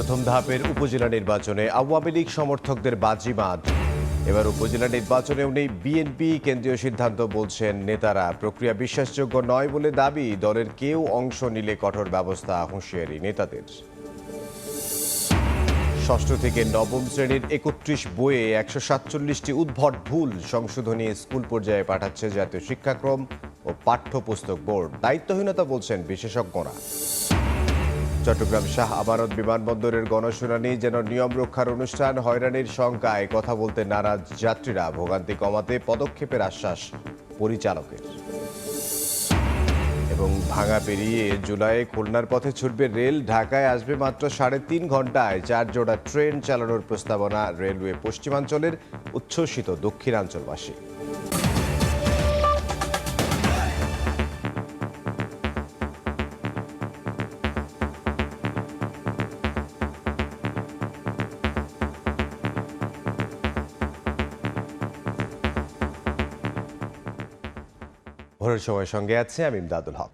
প্রথম ধাপের উপজেলা নির্বাচনে আওয়ামী লীগ সমর্থকদের বাজিমাত। এবার উপজেলা নির্বাচনেও নেই বিএনপি। কেন্দ্রীয় সিদ্ধান্ত বলছেন নেতারা। প্রক্রিয়া বিশ্বাসযোগ্য নয় বলে দাবি। দলের কেউ অংশ নিলে কঠোর ব্যবস্থা, হুঁশিয়ারি নেতাদের। ষষ্ঠ থেকে নবম শ্রেণীর ৩১ বইয়ে ১৪৭টি উদ্ভট ভুল সংশোধনী স্কুল পর্যায়ে পাঠাচ্ছে জাতীয় শিক্ষাক্রম ও পাঠ্যপুস্তক বোর্ড। দায়িত্বহীনতা বলছেন বিশেষজ্ঞরা। চট্টগ্রাম শাহ আমানত বিমানবন্দরের গণশুনানি যেন নিয়ম রক্ষার অনুষ্ঠান। হয়রানির শঙ্কায় কথা বলতে নারাজ যাত্রীরা। ভোগান্তি কমাতে পদক্ষেপের আশ্বাস পরিচালকের। এবং ভাঙা পেরিয়ে জুলাইয়ে খুলনার পথে ছুটবে রেল। ঢাকায় আসবে মাত্র ৩.৫ ঘন্টায় ৪ জোড়া ট্রেন চালানোর প্রস্তাবনা রেলওয়ে পশ্চিমাঞ্চলের। উচ্ছ্বসিত দক্ষিণাঞ্চলবাসী। ভোরের সময় সঙ্গে আছে আমি ইমদাদুল হক।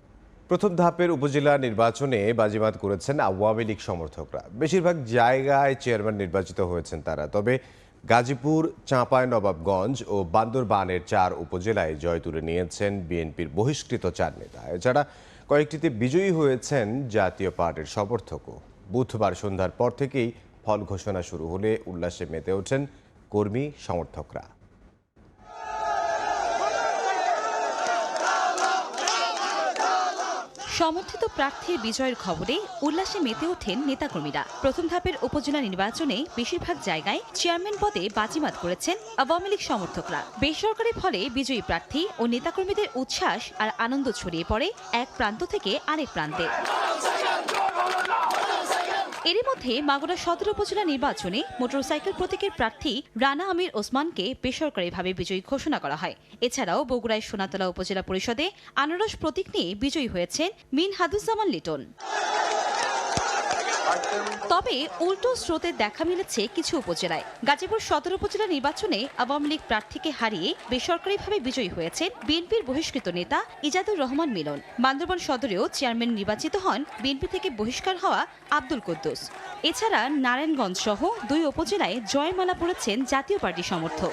প্রথম ধাপের উপজেলা নির্বাচনে বাজিমাত করেছেন আওয়ামী লীগ সমর্থকরা। বেশিরভাগ জায়গায় চেয়ারম্যান নির্বাচিত হয়েছেন তারা। তবে গাজীপুর, চাঁপাইনবাবগঞ্জ ও বান্দরবানের ৪ উপজেলায় জয় তুলে নিয়েছেন বিএনপির বহিষ্কৃত ৪ নেতা। এছাড়া কয়েকটিতে বিজয়ী হয়েছেন জাতীয় পার্টির সমর্থকও। বুধবার সন্ধ্যার পর থেকেই ফল ঘোষণা শুরু হলে উল্লাসে মেতে ওঠেন কর্মী সমর্থকরা। সমর্থিত প্রার্থীর বিজয়ের খবরে উল্লাসে মেতে ওঠেন নেতাকর্মীরা। প্রথম ধাপের উপজেলা নির্বাচনে বেশিরভাগ জায়গায় চেয়ারম্যান পদে বাজিমাত করেছেন আওয়ামী লীগ সমর্থকরা। বেসরকারি ফলে বিজয়ী প্রার্থী ও নেতাকর্মীদের উচ্ছ্বাস আর আনন্দ ছড়িয়ে পড়ে এক প্রান্ত থেকে আরেক প্রান্তে। এরই মধ্যে মাগুরা সদর উপজেলা নির্বাচনে মোটরসাইকেল প্রতীকের প্রার্থী রানা আমির ওসমানকে বেসরকারিভাবে বিজয়ী ঘোষণা করা হয়। এছাড়াও বগুড়ায় সোনাতলা উপজেলা পরিষদে আনারস প্রতীক নিয়ে বিজয়ী হয়েছেন মিনহাদুজ্জামান লিটন। তবে উল্টো স্রোতের দেখা মিলেছে কিছু উপজেলায়। গাজীপুর সদর উপজেলা নির্বাচনে আওয়ামী লীগ প্রার্থীকে হারিয়ে বেসরকারিভাবে বিজয়ী হয়েছেন বিএনপির বহিষ্কৃত নেতা ইজাদুর রহমান মিলন। বান্দরবান সদরেও চেয়ারম্যান নির্বাচিত হন বিএনপি থেকে বহিষ্কার হওয়া আব্দুল কুদ্দুস। এছাড়া নারায়ণগঞ্জ সহ ২ উপজেলায় জয়মালা পড়েছেন জাতীয় পার্টি সমর্থক।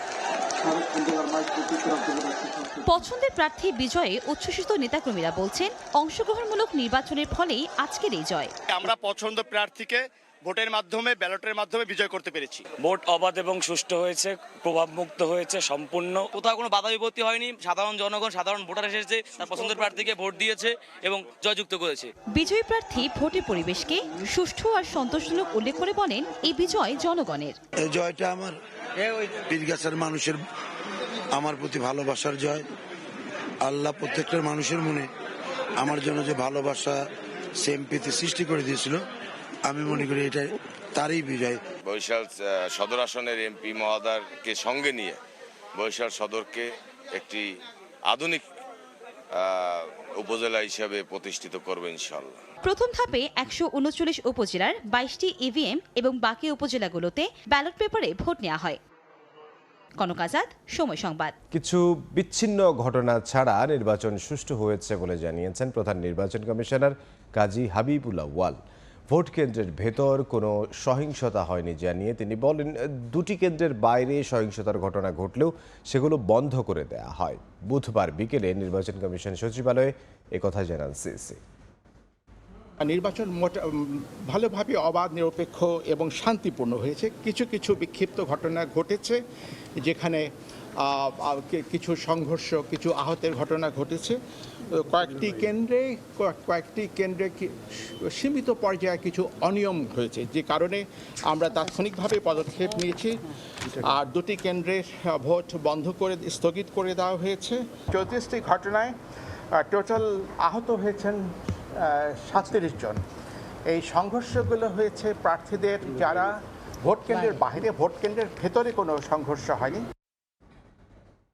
পছন্দের প্রার্থী বিজয়ে উচ্ছ্বসিত নেতাকর্মীরা বলছেন, অংশগ্রহণমূলক নির্বাচনের ফলেই আজকের এই জয়। আমরা পছন্দ প্রার্থীকে ভোটের মাধ্যমে, ব্যালটের মাধ্যমে বিজয় করতে পেরেছি। ভোট অবাধ এবং সুষ্ঠু হয়েছে, প্রভাবমুক্ত হয়েছে সম্পূর্ণ। কোথাও কোনো বাধা বিপত্তি হয়নি। সাধারণ জনগণ, সাধারণ ভোটার এসেছে, তার পছন্দের প্রার্থীকে ভোট দিয়েছে এবং জয়যুক্ত করেছে। বিজয়ী প্রার্থী ভোটের পরিবেশকে সুষ্ঠু আর সন্তোষজনক উল্লেখ করে বলেন, এই বিজয় জনগণের। এই জয়টা আমার পীরগাছার মানুষের আমার প্রতি ভালোবাসার জয়। আল্লাহ প্রত্যেকটা মানুষের মনে আমার জন্য যে ভালোবাসা, সেমপ্রীতি সৃষ্টি করে দিয়েছিল, আমি মনে করি এটাই তারই বিজয়। বরিশাল সদর আসনের এমপি মহোদয়কে সঙ্গে নিয়ে বরিশাল সদরকে একটি আধুনিক উপজেলা হিসাবে প্রতিষ্ঠিত করবে ইনশাআল্লাহ। প্রথম ধাপে ১৩৯ উপজেলার ২২টি ইভিএম এবং বাকি উপজেলাগুলোতে ব্যালট পেপারে ভোট নেওয়া হয়। কনক আজাদ, সময় সংবাদ। কিছু বিচ্ছিন্ন ঘটনা ছাড়া নির্বাচন সুষ্ঠু হয়েছে বলে জানিয়েছেন প্রধান নির্বাচন কমিশনার কাজী হাবিবুল্লাহ ওয়াল। ভোট কেন্দ্রের ভেতর কোনো সহিংসতা হয়নি জানিয়ে তিনি বলেন, ২টি কেন্দ্রের বাইরে সহিংসতার ঘটনা ঘটলেও সেগুলো বন্ধ করে দেয়া হয়। বুধবার বিকেলে নির্বাচন কমিশন সচিবালয়ে একথা জানান সিসি। নির্বাচন ভালোভাবে অবাধ, নিরপেক্ষ এবং শান্তিপূর্ণ হয়েছে। কিছু কিছু বিক্ষিপ্ত ঘটনা ঘটেছে, যেখানে কিছু সংঘর্ষ, কিছু আহতের ঘটনা ঘটেছে। কয়েকটি কেন্দ্রে সীমিত পর্যায়ে কিছু অনিয়ম হয়েছে, যে কারণে আমরা তাৎক্ষণিকভাবে পদক্ষেপ নিয়েছি। আর 2টি কেন্দ্রের ভোট বন্ধ করে স্থগিত করে দেওয়া হয়েছে। 34টি ঘটনায় টোটাল আহত হয়েছেন 37 জন। এই সংঘর্ষগুলো হয়েছে প্রার্থীদের যারা ভোট কেন্দ্রের বাইরে, ভোট কেন্দ্রের ভেতরে কোনো সংঘর্ষ হয়নি।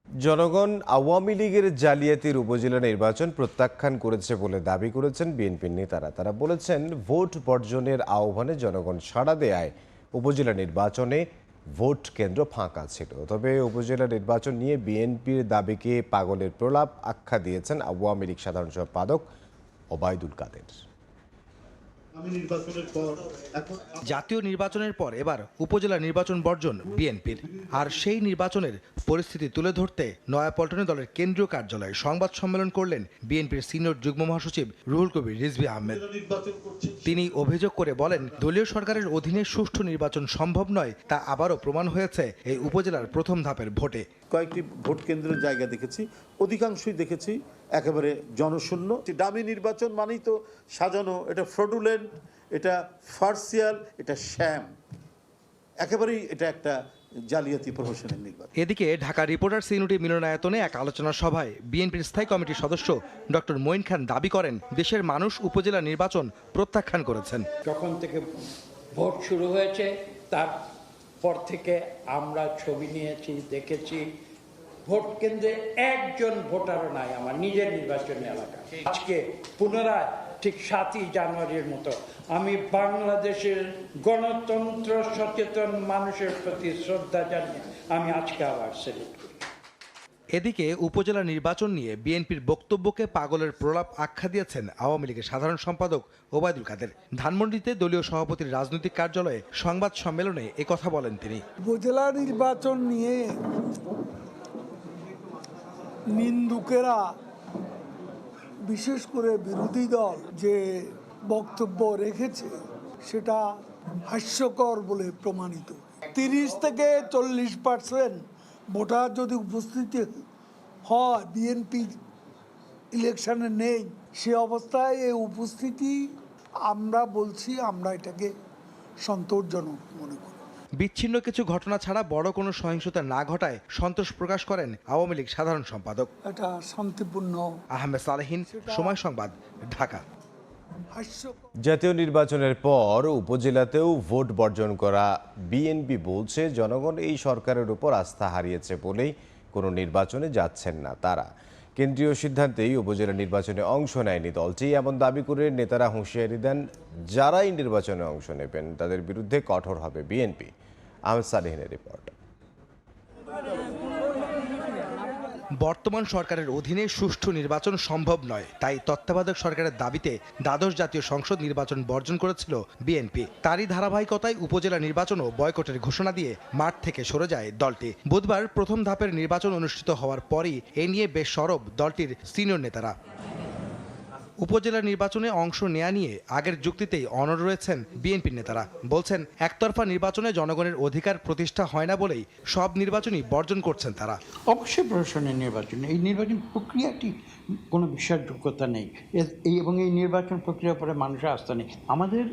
জনগণ আওয়ামী লীগের জালিয়াতির উপজেলা নির্বাচন প্রত্যাখ্যান করেছে বলে দাবি করেছেন বিএনপির নেতারা। তারা বলেছেন, ভোট বর্জনের আহ্বানে জনগণ সাড়া দেয়ায় উপজেলা নির্বাচনে ভোট কেন্দ্র ফাঁকা ছিল। তবে উপজেলা নির্বাচন নিয়ে বিএনপির দাবিকে পাগলের প্রলাপ আখ্যা দিয়েছেন আওয়ামী লীগ সাধারণ সম্পাদক ওবায়দুল কাদের। জাতীয় নির্বাচনের পর এবার উপজেলা নির্বাচন বর্জন বিএনপির, আর সেই নির্বাচনের পরিস্থিতি তুলে ধরতে নয়াপল্টনে দলের কেন্দ্রীয় কার্যালয়ে সংবাদ সম্মেলন করলেন বিএনপির সিনিয়র যুগ্ম মহাসচিব রুহুল কবির রিজভী আহমেদ। তিনি অভিযোগ করে বলেন, দলীয় সরকারের অধীনে সুষ্ঠু নির্বাচন সম্ভব নয়, তা আবারও প্রমাণ হয়েছে এই উপজেলার প্রথম ধাপের ভোটে। কয়েকটি ভোট কেন্দ্রের জায়গা দেখেছি, অধিকাংশই দেখেছি একেবারে জনশূন্য। ডামি নির্বাচন মানেই তো সাজানো, এটা ফ্রডুলেন্ট, এটা ফার্সিয়াল, এটা শ্যাম, একেবারেই এটা একটা জালিয়াতি প্রহসনের নির্বাচন। এদিকে ঢাকা রিপোর্টার্স ইউনিটি মিলনায়তনে এক আলোচনা সভায় বিএনপির স্থায়ী কমিটির সদস্য ডক্টর মঈন খান দাবি করেন, দেশের মানুষ উপজেলা নির্বাচন প্রত্যাখ্যান করেছেন। যখন থেকে ভোট শুরু হয়েছে তারপর থেকে আমরা ছবি নিয়েছি, দেখেছি, ভোট কেন্দ্রে একজন ভোটারও নাই আমার নিজের নির্বাচনী এলাকা। আজকে পুনরায় ঠিক 7ই জানুয়ারির মতো আমি বাংলাদেশের গণতন্ত্র সচেতন মানুষের প্রতি শ্রদ্ধা জানিয়ে আমি আজকে আবার সেলিব্রেট করি। এদিকে উপজেলা নির্বাচন নিয়ে বিএনপির বক্তব্যকে পাগলের প্রলাপ আখ্যা দিয়েছেন আওয়ামী লীগের সাধারণ সম্পাদক ওবায়দুল কাদের। ধানমন্ডিতে দলীয় সভাপতির রাজনৈতিক কার্যালয়ে সংবাদ সম্মেলনে একথা বলেন তিনি। উপজেলা নির্বাচন নিয়ে নিন্দুকেরা, বিশেষ করে বিরোধী দল যে বক্তব্য রেখেছে সেটা হাস্যকর বলে প্রমাণিত। 30 থেকে 40% ভোটার যদি উপস্থিতি হয়, বিএনপি ইলেকশনে নেই, সে অবস্থায় এই উপস্থিতি আমরা বলছি আমরা এটাকে সন্তোষজনক মনে করি। বিচ্ছিন্ন কিছু ঘটনা ছাড়া বড় কোনো সহিংসতা না ঘটায় সন্তোষ প্রকাশ করেন আওয়ামী লীগ সাধারণ সম্পাদক। এটা শান্তিপূর্ণ। আহমেদ সালেহিন, সময় সংবাদ, ঢাকা। জাতীয় নির্বাচনের পর উপজেলাতেও ভোট বর্জন করা বিএনপি বলছে, জনগণ এই সরকারের উপর আস্থা হারিয়েছে বলেই কোনো নির্বাচনে যাচ্ছেন না তারা। কেন্দ্রীয় সিদ্ধান্তেই উপজেলা নির্বাচনে অংশ নেয়নি দলটি, এমন দাবি করে নেতারা হুঁশিয়ারি দেন, যারাই নির্বাচনে অংশ নেবেন তাদের বিরুদ্ধে কঠোর হবে বিএনপি। আহমেদ সালেহিনের রিপোর্ট। বর্তমান সরকারের অধীনে সুষ্ঠু নির্বাচন সম্ভব নয়, তাই তত্ত্বাবধায়ক সরকারের দাবিতে দ্বাদশ জাতীয় সংসদ নির্বাচন বর্জন করেছিল বিএনপি। তারই ধারাবাহিকতায় উপজেলা নির্বাচনও বয়কটের ঘোষণা দিয়ে মাঠ থেকে সরে যায় দলটি। বুধবার প্রথম ধাপের নির্বাচন অনুষ্ঠিত হওয়ার পরই এ নিয়ে বেশ সরব দলটির সিনিয়র নেতারা। উপজেলা নির্বাচনে অংশ নেয়া নিয়ে আগের যুক্তিতেই অনড় রয়েছেন বিএনপির নেতারা। বলছেন, একতরফা নির্বাচনে জনগণের অধিকার প্রতিষ্ঠা হয় না বলেই সব নির্বাচনই বর্জন করছেন তারা। অবশ্যই প্রশাসনের নির্বাচন, এই নির্বাচন প্রক্রিয়াটি কোনো বিশ্বাসযোগ্যতা নেই এবং এই নির্বাচন প্রক্রিয়ার উপরে মানুষের আস্থা নেই। আমাদের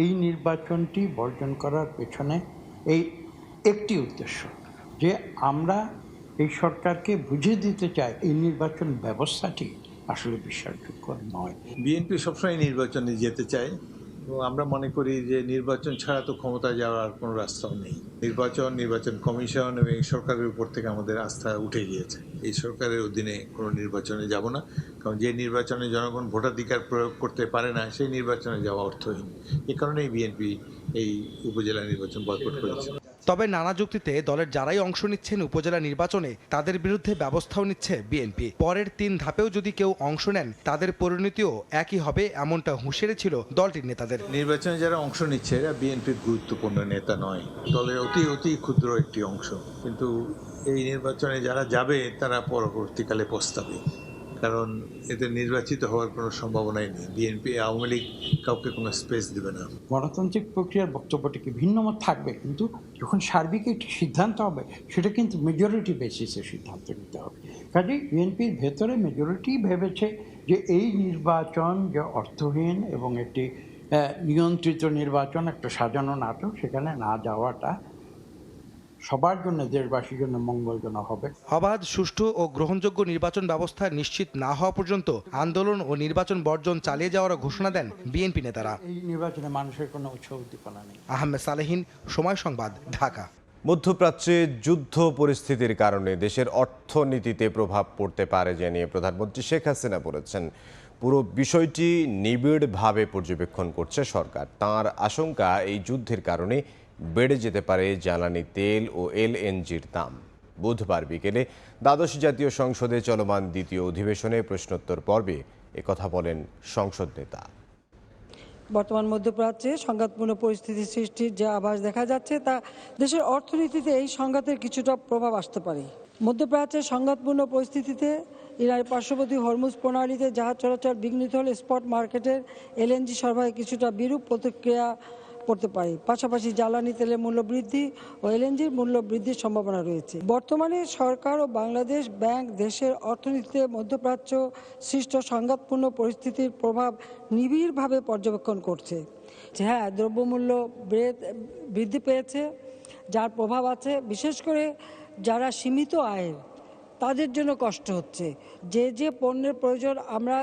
এই নির্বাচনটি বর্জন করার পেছনে এই একটি উদ্দেশ্য, যে আমরা এই সরকারকে বুঝিয়ে দিতে চাই এই নির্বাচন ব্যবস্থাটি আসলে বিশ্বাসযোগ্য নয়। বিএনপি সবসময় নির্বাচনে যেতে চায় এবং আমরা মনে করি যে নির্বাচন ছাড়া তো ক্ষমতায় যাওয়ার কোনো রাস্তাও নেই। নির্বাচন কমিশন এবং এই সরকারের উপর থেকে আমাদের আস্থা উঠে গিয়েছে। এই সরকারের অধীনে কোনো নির্বাচনে যাব না, কারণ যে নির্বাচনে জনগণ ভোটাধিকার প্রয়োগ করতে পারে না সেই নির্বাচনে যাওয়া অর্থহীন। এ কারণেই বিএনপি এই উপজেলা নির্বাচন বয়কট করেছে। তবে নানা যুক্তিতে দলের যারাই অংশ নিচ্ছেন উপজেলা নির্বাচনে তাদের বিরুদ্ধে ব্যবস্থাও নিচ্ছে বিএনপি। পরের 3 ধাপেও যদি কেউ অংশ নেন তাদের পরিণতিও একই হবে, এমনটা হুঁশিয়ারি ছিল দলটির নেতাদের। নির্বাচনে যারা অংশ নিচ্ছে এরা বিএনপির গুরুত্বপূর্ণ নেতা নয়, দলের অতি ক্ষুদ্র একটি অংশ। কিন্তু এই নির্বাচনে যারা যাবে তারা পরবর্তীকালে পস্তাবে, কারণ এতে নির্বাচিত হওয়ার কোনো সম্ভাবনাই নেই। বিএনপি, আওয়ামী লীগ কাউকে কোনো স্পেস দেবে না। গণতান্ত্রিক প্রক্রিয়ার বক্তব্যটিকে ভিন্নমত থাকবে, কিন্তু যখন সার্বিক একটি সিদ্ধান্ত হবে সেটা কিন্তু মেজরিটি বেসিসে সিদ্ধান্ত নিতে হবে। কাজেই বিএনপির ভেতরে মেজরিটি ভেবেছে যে এই নির্বাচন যে অর্থহীন এবং একটি নিয়ন্ত্রিত নির্বাচন, একটা সাজানো নাটক, সেখানে না যাওয়াটা সবার জন্য, দেশবাসীর জন্য মঙ্গলজনক হবে। অবাধ, সুষ্ঠু ও গ্রহণযোগ্য নির্বাচন ব্যবস্থা নিশ্চিত না হওয়া পর্যন্ত আন্দোলন ও নির্বাচন বর্জন চালিয়ে যাওয়ার ঘোষণা দেন বিএনপি নেতারা। এই নির্বাচনে মানুষের কোনো উৎসাহ উদ্দীপনা নেই। আহমেদ সালেহিন, সময় সংবাদ, ঢাকা। মধ্যপ্রাচ্যে যুদ্ধ পরিস্থিতির কারণে দেশের অর্থনীতিতে প্রভাব পড়তে পারে জানিয়ে প্রধানমন্ত্রী শেখ হাসিনা বলেছেন, পুরো বিষয়টি নিবিড়ভাবে পর্যবেক্ষণ করছে সরকার। তাঁর আশঙ্কা, এই যুদ্ধের কারণে বেড়ে যেতে পারে জ্বালানি তেল ও এলএনজির দাম। বুধবার বিকেলে দ্বাদশ জাতীয় সংসদে চলমান দ্বিতীয় অধিবেশনে প্রশ্নোত্তর পর্বে একথা বলেন সংসদ নেতা। বর্তমান মধ্যপ্রাচ্যে সংঘাতপূর্ণ পরিস্থিতি সৃষ্টির যে আভাস দেখা যাচ্ছে তা দেশের অর্থনীতিতে এই সংঘাতের কিছুটা প্রভাব আসতে পারে। মধ্যপ্রাচ্যের সংঘাতপূর্ণ পরিস্থিতিতে ইরানের পার্শ্ববর্তী হরমুজ প্রণালীতে জাহাজ চলাচল বিঘ্নিত হলে স্পট মার্কেটের এলএনজি সরবরাহে কিছুটা বিরূপ প্রতিক্রিয়া পড়তে পারে। পাশাপাশি জ্বালানি তেলের মূল্য বৃদ্ধি ও এলএনজির মূল্য বৃদ্ধির সম্ভাবনা রয়েছে। বর্তমানে সরকার ও বাংলাদেশ ব্যাংক দেশের অর্থনীতিতে মধ্যপ্রাচ্য সৃষ্ট সংঘাতপূর্ণ পরিস্থিতির প্রভাব নিবিড়ভাবে পর্যবেক্ষণ করছে। হ্যাঁ, দ্রব্যমূল্য বৃদ্ধি পেয়েছে, যার প্রভাব আছে বিশেষ করে যারা সীমিত আয়ের তাদের জন্য কষ্ট হচ্ছে। যে যে পণ্যের প্রয়োজন আমরা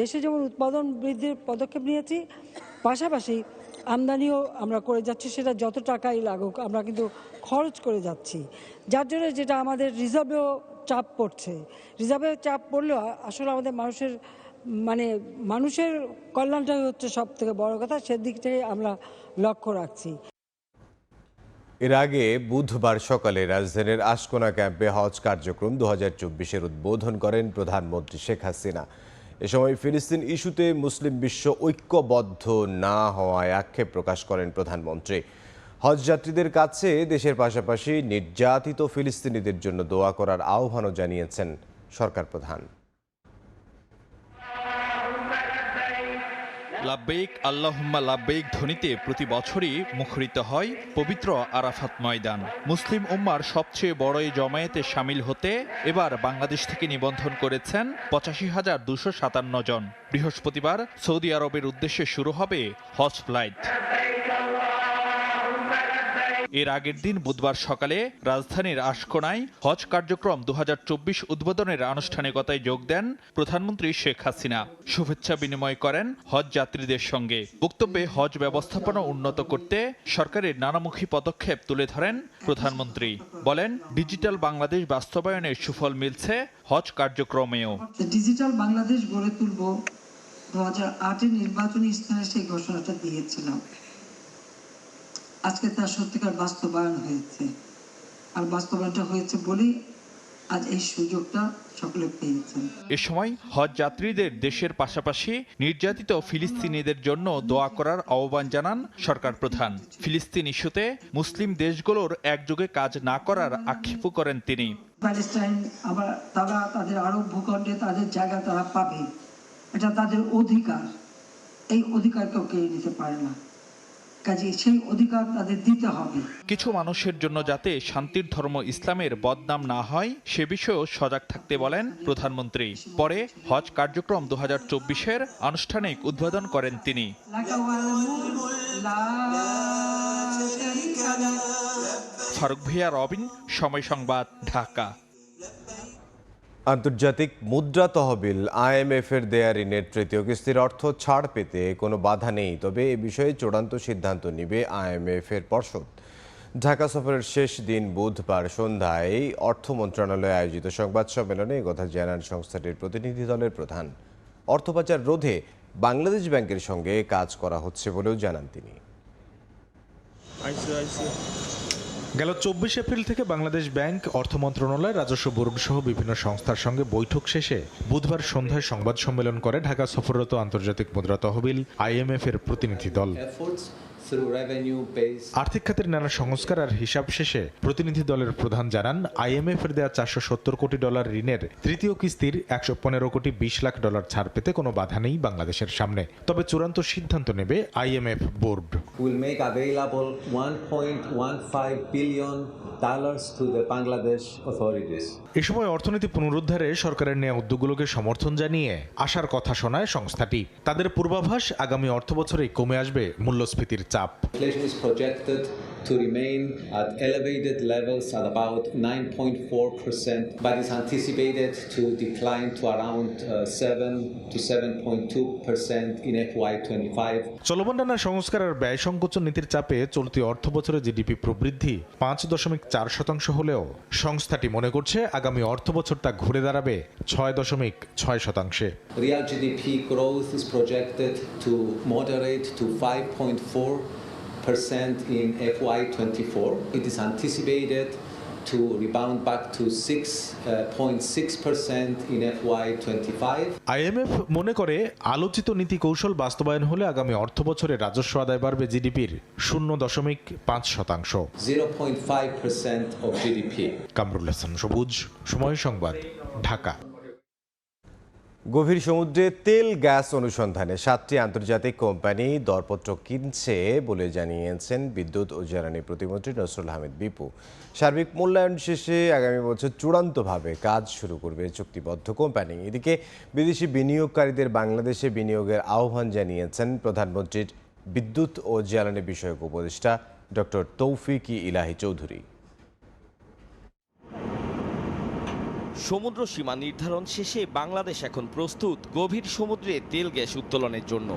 দেশে যেমন উৎপাদন বৃদ্ধির পদক্ষেপ নিয়েছি, পাশাপাশি আমদানিও আমরা করে যাচ্ছি, সেটা যত টাকাই লাগুক আমরা কিন্তু খরচ করে যাচ্ছি, যার জন্য যেটা আমাদের রিজার্ভেও চাপ পড়ছে। রিজার্ভে চাপ পড়লেও আসলে আমাদের মানুষের কল্যাণটাই হচ্ছে সব থেকে বড় কথা, সেদিকটাই আমরা লক্ষ্য রাখছি। এর আগে বুধবার সকালে রাজধানীর আশকোনা ক্যাম্পে হজ কার্যক্রম 2024-এর উদ্বোধন করেন প্রধানমন্ত্রী শেখ হাসিনা। এ সময় ফিলিস্তিন ইস্যুতে মুসলিম বিশ্ব ঐক্যবদ্ধ না হওয়ায় আক্ষেপ প্রকাশ করেন প্রধানমন্ত্রী। হজ যাত্রীদের কাছে দেশের পাশাপাশি নির্যাতিত ফিলিস্তিনিদের জন্য দোয়া করার আহ্বানও জানিয়েছেন সরকার প্রধান। লাব্বেইক আল্লাহুম্মা লাব্বেইক ধ্বনিতে প্রতি বছরই মুখরিত হয় পবিত্র আরাফাত ময়দান। মুসলিম উম্মার সবচেয়ে বড় এই জমায়েতে সামিল হতে এবার বাংলাদেশ থেকে নিবন্ধন করেছেন 85,257 জন। বৃহস্পতিবার সৌদি আরবের উদ্দেশ্যে শুরু হবে হজ ফ্লাইট। এর আগের দিন বুধবার সকালে রাজধানীর আশকোনায় হজ কার্যক্রম 2024 উদ্বোধনের আনুষ্ঠানিকতায় যোগ দেন প্রধানমন্ত্রী শেখ হাসিনা। শুভেচ্ছা বিনিময় করেন হজ যাত্রীদের সঙ্গে। বক্তব্যে হজ ব্যবস্থাপনা উন্নত করতে সরকারের নানামুখী পদক্ষেপ তুলে ধরেন প্রধানমন্ত্রী। বলেন, ডিজিটাল বাংলাদেশ বাস্তবায়নের সুফল মিলছে হজ কার্যক্রমেও। ডিজিটাল বাংলাদেশ গড়ে তুলব 2008-এর নির্বাচনী স্থানে সেই ঘোষণাটা দিয়েছিলাম। আজকে তার সত্যিকার বাস্তবায়ন হয়েছে, আর বাস্তবায়নটা হয়েছে বলেই আজ এই সুযোগটা সকলে পেয়েছেন। এ সময় হজ যাত্রীদের দেশের পাশাপাশি নির্যাতিত ফিলিস্তিনিদের জন্য দোয়া করার আহ্বান জানান সরকার প্রধান। ফিলিস্তিন ইস্যুতে মুসলিম দেশগুলোর একযোগে কাজ না করার আক্ষেপও করেন তিনি। প্যালেস্টাইন আবার তারা তাদের আরব ভূখণ্ডে তাদের জায়গা তারা পাবে, এটা তাদের অধিকার। এই অধিকার কেউ কেড়ে নিতে পারে না, কাজে সেই অধিকার তাদের দিতে হবে। কিছু মানুষের জন্য যাতে শান্তির ধর্ম ইসলামের বদনাম না হয় সে বিষয়েও সজাগ থাকতে বলেন প্রধানমন্ত্রী। পরে হজ কার্যক্রম 2024-এর আনুষ্ঠানিক উদ্বোধন করেন তিনি। ফারুক ভিয়া, রবিন, সময় সংবাদ, ঢাকা। আন্তর্জাতিক মুদ্রা তহবিল IMF-এর দেয়া ঋণের তৃতীয় কিস্তির অর্থ ছাড় পেতে কোনো বাধা নেই, তবে এ বিষয়ে চূড়ান্ত সিদ্ধান্ত নেবে IMF-এর পর্ষদ। ঢাকা সফরের শেষ দিন বুধবার সন্ধ্যায় অর্থ মন্ত্রণালয়ে আয়োজিত সংবাদ সম্মেলনে একথা জানান সংস্থাটির প্রতিনিধি দলের প্রধান। অর্থ পাচার রোধে বাংলাদেশ ব্যাংকের সঙ্গে কাজ করা হচ্ছে বলেও জানান তিনি। গেল 24 এপ্রিল থেকে বাংলাদেশ ব্যাংক, অর্থ মন্ত্রণালয়, রাজস্ব বোর্ড সহ বিভিন্ন সংস্থার সঙ্গে বৈঠক শেষে বুধবার সন্ধ্যায় সংবাদ সম্মেলন করে ঢাকা সফররত আন্তর্জাতিক মুদ্রা তহবিল IMF-এর প্রতিনিধি দল। আর্থিক খাতের নানা সংস্কার আর হিসাব শেষে প্রতিনিধি দলের প্রধান জানান, IMF-এর দেওয়া $470 কোটি ঋণের তৃতীয় কিস্তির $115 কোটি 20 লাখ ছাড় পেতে কোনো বাধা নেই বাংলাদেশের সামনে, তবে চূড়ান্ত সিদ্ধান্ত নেবে IMF বোর্ড। এ সময় অর্থনীতি পুনরুদ্ধারে সরকারের নেওয়া উদ্যোগগুলোকে সমর্থন জানিয়ে আশার কথা শোনায় সংস্থাটি। তাদের পূর্বাভাস, আগামী অর্থবছরেই কমে আসবে মূল্যস্ফীতির চাপ। Inflation is projected to remain at elevated levels at about 9.4%, but is anticipated to decline to around 7 to 7.2% in FY25. চলমান নানা সংস্কার আর ব্যয় সংকোচন নীতির চাপে চলতি অর্থবছরে জিডিপি প্রবৃদ্ধি 5.4% হলেও সংস্থাটি মনে করছে আগামী অর্থবছর তা ঘুরে দাঁড়াবে 6.6%। Real GDP growth is projected to moderate to 5.4% in FY24. It is anticipated to rebound back to 6.6% in FY25. IMF মনে করে আলোচিত নীতি কৌশল বাস্তবায়ন হলে আগামী অর্থবছরে রাজস্ব আদায় বাড়বে জিডিপির 0.5%। 0.5% of GDP. কামরুল হাসান সবুজ, সময় সংবাদ, ঢাকা। গভীর সমুদ্রে তেল গ্যাস অনুসন্ধানে 7টি আন্তর্জাতিক কোম্পানি দরপত্র কিনছে বলে জানিয়েছেন বিদ্যুৎ ও জ্বালানি প্রতিমন্ত্রী নসরুল হামিদ বিপু। সার্বিক মূল্যায়ন শেষে আগামী বছর চূড়ান্তভাবে কাজ শুরু করবে চুক্তিবদ্ধ কোম্পানি। এদিকে বিদেশি বিনিয়োগকারীদের বাংলাদেশে বিনিয়োগের আহ্বান জানিয়েছেন প্রধানমন্ত্রীর বিদ্যুৎ ও জ্বালানি বিষয়ক উপদেষ্টা ডক্টর তৌফিক ইলাহি চৌধুরী। সমুদ্র সীমা নির্ধারণ শেষে বাংলাদেশ এখন প্রস্তুত গভীর সমুদ্রে তেল গ্যাস উত্তোলনের জন্য।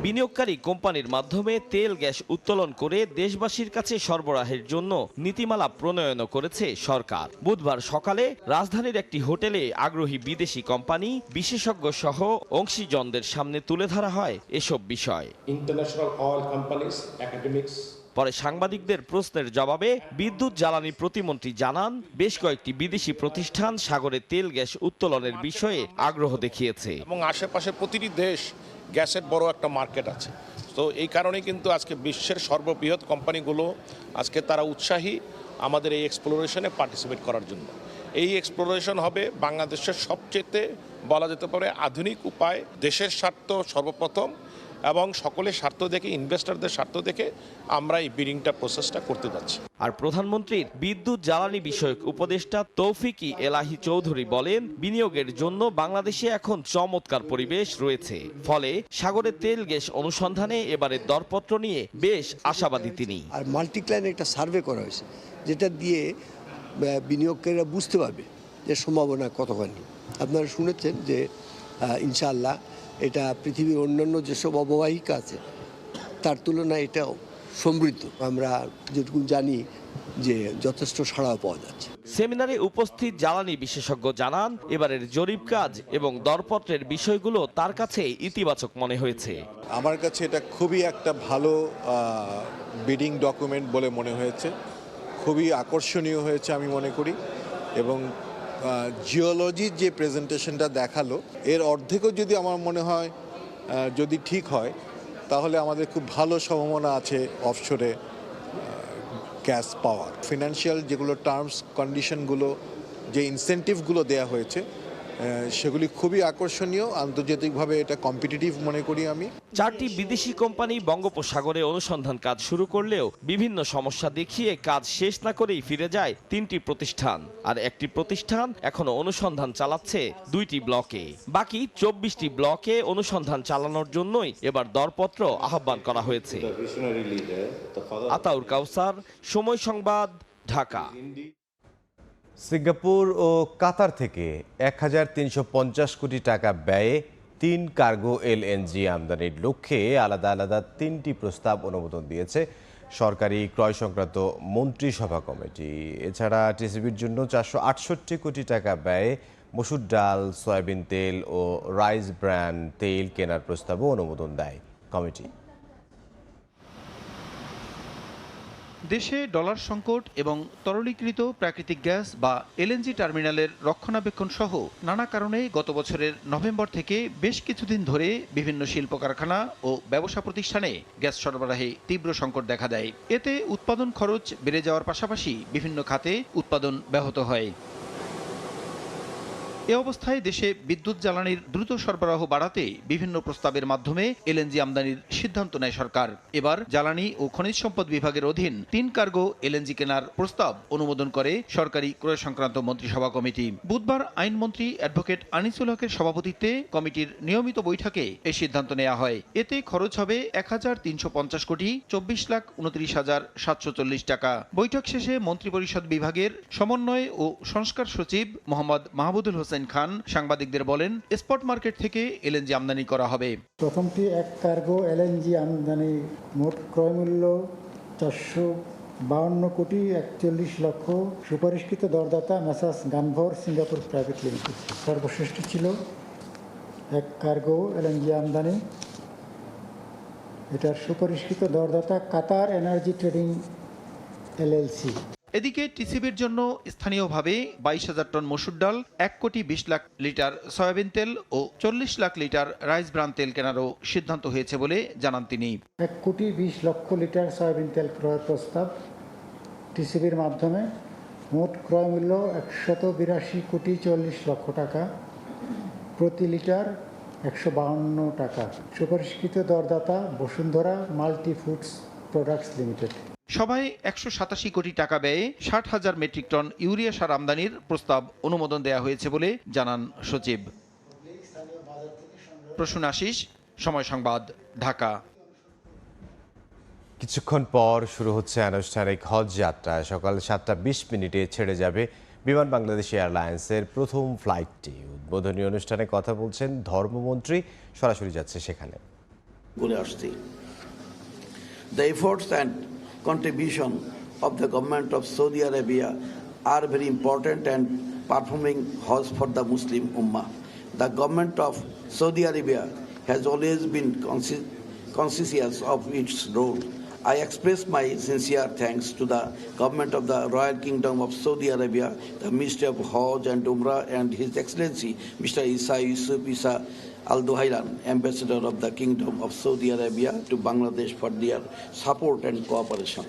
বিনিয়োগকারী কোম্পানির মাধ্যমে তেল গ্যাস উত্তোলন করে দেশবাসীর কাছে সরবরাহের জন্য নীতিমালা প্রণয়ন করেছে সরকার। বুধবার সকালে রাজধানীর একটি হোটেলে আগ্রহী বিদেশি কোম্পানি, বিশেষজ্ঞ সহ অংশীজনদের সামনে তুলে ধরা হয় এসব বিষয়। International oil companies, academics. পরে সাংবাদিকদের প্রশ্নের জবাবে বিদ্যুৎ জ্বালানি প্রতিমন্ত্রী জানান, বেশ কয়েকটি বিদেশি প্রতিষ্ঠান সাগরে তেল গ্যাস উত্তোলনের বিষয়ে আগ্রহ দেখিয়েছে এবং আশেপাশে প্রতিটি দেশ গ্যাসের বড় একটা মার্কেট আছে। তো এই কারণে কিন্তু আজকে বিশ্বের সর্ববৃহৎ কোম্পানিগুলো আজকে তারা উৎসাহী আমাদের এই এক্সপ্লোরেশনে পার্টিসিপেট করার জন্য। এই এক্সপ্লোরেশন হবে বাংলাদেশের সবচেয়ে বলা যেতে পারে আধুনিক উপায়, দেশের স্বার্থ সর্বপ্রথম এবং সকলের স্বার্থ দেখে, ইনভেস্টরদের স্বার্থ দেখে আমরা এই বিডিংটা প্রসেসটা করতে যাচ্ছি। আর প্রধানমন্ত্রীর বিদ্যুৎ জ্বালানি বিষয়ক উপদেষ্টা তৌফিক এলাহি চৌধুরী বলেন, বিনিয়োগের জন্য বাংলাদেশে এখন চমৎকার পরিবেশ রয়েছে। ফলে সাগরে তেল গ্যাস অনুসন্ধানে এবারে দরপত্র নিয়ে বেশ আশাবাদী তিনি। আর মাল্টিক্লাইন একটা সার্ভে করা হয়েছে, যেটা দিয়ে বিনিয়োগকারীরা বুঝতে পারবে যে সম্ভাবনা কতখানি। আপনারা শুনেছেন যে ইনশাআল্লাহ এটা পৃথিবীর অন্যান্য যেসব অববাহিকা আছে তার তুলনায় এটাও সমৃদ্ধ। আমরা যেটুকু জানি যে যথেষ্ট সাড়াও পাওয়া যাচ্ছে। সেমিনারে উপস্থিত জ্বালানি বিশেষজ্ঞ জানান, এবারের জরিপ কাজ এবং দরপত্রের বিষয়গুলো তার কাছে ইতিবাচক মনে হয়েছে। আমার কাছে এটা খুবই একটা ভালো বিডিং ডকুমেন্ট বলে মনে হয়েছে, খুবই আকর্ষণীয় হয়েছে আমি মনে করি। এবং জিওলজির যে প্রেজেন্টেশনটা দেখালো এর অর্ধেকও যদি আমার মনে হয় যদি ঠিক হয় তাহলে আমাদের খুব ভালো সম্ভাবনা আছে অফশোরে গ্যাস পাওয়ার। ফিনান্সিয়াল যেগুলো টার্মস কন্ডিশনগুলো, যে ইনসেন্টিভগুলো দেয়া হয়েছে সেগুলি খুবই আকর্ষণীয়, আন্তর্জাতিকভাবে এটা কম্পিটিটিভ মনে করি আমি। 4টি বিদেশি কোম্পানি বঙ্গোপসাগরে অনুসন্ধান কাজ শুরু করলেও বিভিন্ন সমস্যা দেখিয়ে কাজ শেষ না করেই ফিরে যায় 3টি প্রতিষ্ঠান। আর একটি প্রতিষ্ঠান এখনো অনুসন্ধান চালাচ্ছে 2টি ব্লকে। বাকি 24টি ব্লকে অনুসন্ধান চালানোর জন্যই এবার দরপত্র আহ্বান করা হয়েছে। আতাউর কাউসার, সময় সংবাদ, ঢাকা। সিঙ্গাপুর ও কাতার থেকে 1350 কোটি টাকা ব্যয়ে 3 কার্গো এলএনজি আমদানির লক্ষ্যে আলাদা আলাদা 3টি প্রস্তাব অনুমোদন দিয়েছে সরকারি ক্রয় সংক্রান্ত মন্ত্রিসভা কমিটি। এছাড়া টিসিবির জন্য 468 কোটি টাকা ব্যয়ে মসুর ডাল, সয়াবিন তেল ও রাইস ব্র্যান্ড তেল কেনার প্রস্তাবও অনুমোদন দেয় কমিটি। দেশে ডলার সংকট এবং তরলীকৃত প্রাকৃতিক গ্যাস বা এলএনজি টার্মিনালের রক্ষণাবেক্ষণ সহ নানা কারণে গত বছরের নভেম্বর থেকে বেশ কিছুদিন ধরে বিভিন্ন শিল্প কারখানা ও ব্যবসা প্রতিষ্ঠানে গ্যাস সরবরাহে তীব্র সংকট দেখা দেয়। এতে উৎপাদন খরচ বেড়ে যাওয়ার পাশাপাশি বিভিন্ন খাতে উৎপাদন ব্যাহত হয়। এ অবস্থায় দেশে বিদ্যুৎ জ্বালানির দ্রুত সরবরাহ বাড়াতে বিভিন্ন প্রস্তাবের মাধ্যমে এলএনজি আমদানির সিদ্ধান্ত নেয় সরকার। এবার জ্বালানি ও খনিজ সম্পদ বিভাগের অধীন 3 কার্গো এলএনজি কেনার প্রস্তাব অনুমোদন করে সরকারি ক্রয় সংক্রান্ত মন্ত্রিসভা কমিটি। বুধবার আইনমন্ত্রী অ্যাডভোকেট আনিসুল হকের সভাপতিত্বে কমিটির নিয়মিত বৈঠকে এই সিদ্ধান্ত নেওয়া হয়। এতে খরচ হবে 1350 কোটি 24,29,740 টাকা। বৈঠক শেষে মন্ত্রিপরিষদ বিভাগের সমন্বয় ও সংস্কার সচিব মোহাম্মদ মাহমুদুল হোসেন খান সাংবাদিকদের বলেন, স্পট মার্কেট থেকে এলএনজি আমদানি করা হবে। প্রথমটি 1 কার্গো এলএনজি আমদানি, মোট ক্রয় মূল্য 452 কোটি 41 লক্ষ। সুপারিশকৃত দরদাতা মেসার্স গানভর সিঙ্গাপুর প্রাইভেট লিমিটেড। সর্বশ্রেষ্ঠ ছিল 1 কার্গো এলএনজি আমদানি, এটার সুপারিশকৃত দরদাতা কাতার এনার্জি ট্রেডিং এলএলসি। এদিকে টিসিবির জন্য স্থানীয়ভাবে 22,000 টন মসুর ডাল, 1,20,00,000 লিটার সয়াবিন তেল ও 40 লাখ লিটার রাইস ব্রান তেল কেনারও সিদ্ধান্ত হয়েছে বলে জানান তিনি। 1,20,00,000 লিটার সয়াবিন তেল ক্রয়ের প্রস্তাব টিসিবির মাধ্যমে, মোট ক্রয় মূল্য 182,40,00,000 টাকা, প্রতি লিটার 152 টাকা। সুপারিশকৃত দরদাতা Bashundhara multi foods products limited. সভায় 187 কোটি টাকা ব্যয়ে 60,000 মেট্রিক টন ইউরিয়া সার আমদানির প্রস্তাব অনুমোদন দেওয়া হয়েছে বলে জানান সচিব। প্রসূন আশিস, সময় সংবাদ, ঢাকা। কিছুক্ষণ পর শুরু হচ্ছে আনুষ্ঠানিক হজ যাত্রা। সকাল 7:20 ছেড়ে যাবে বিমান বাংলাদেশ এয়ারলাইন্সের প্রথম ফ্লাইটটি। উদ্বোধনী অনুষ্ঠানে কথা বলছেন ধর্মমন্ত্রী, সরাসরি যাচ্ছে সেখানে। The efforts and contribution of the government of Saudi Arabia are very important and performing Hajj for the Muslim Ummah. The government of Saudi Arabia has always been conscious of its role. I express my sincere thanks to the government of the Royal Kingdom of Saudi Arabia, the Ministry of Hajj and Umrah, and His Excellency Mr. Isa Yusuf Isa Al Duhailan, Ambassador of the Kingdom of Saudi Arabia to Bangladesh, for their support and cooperation.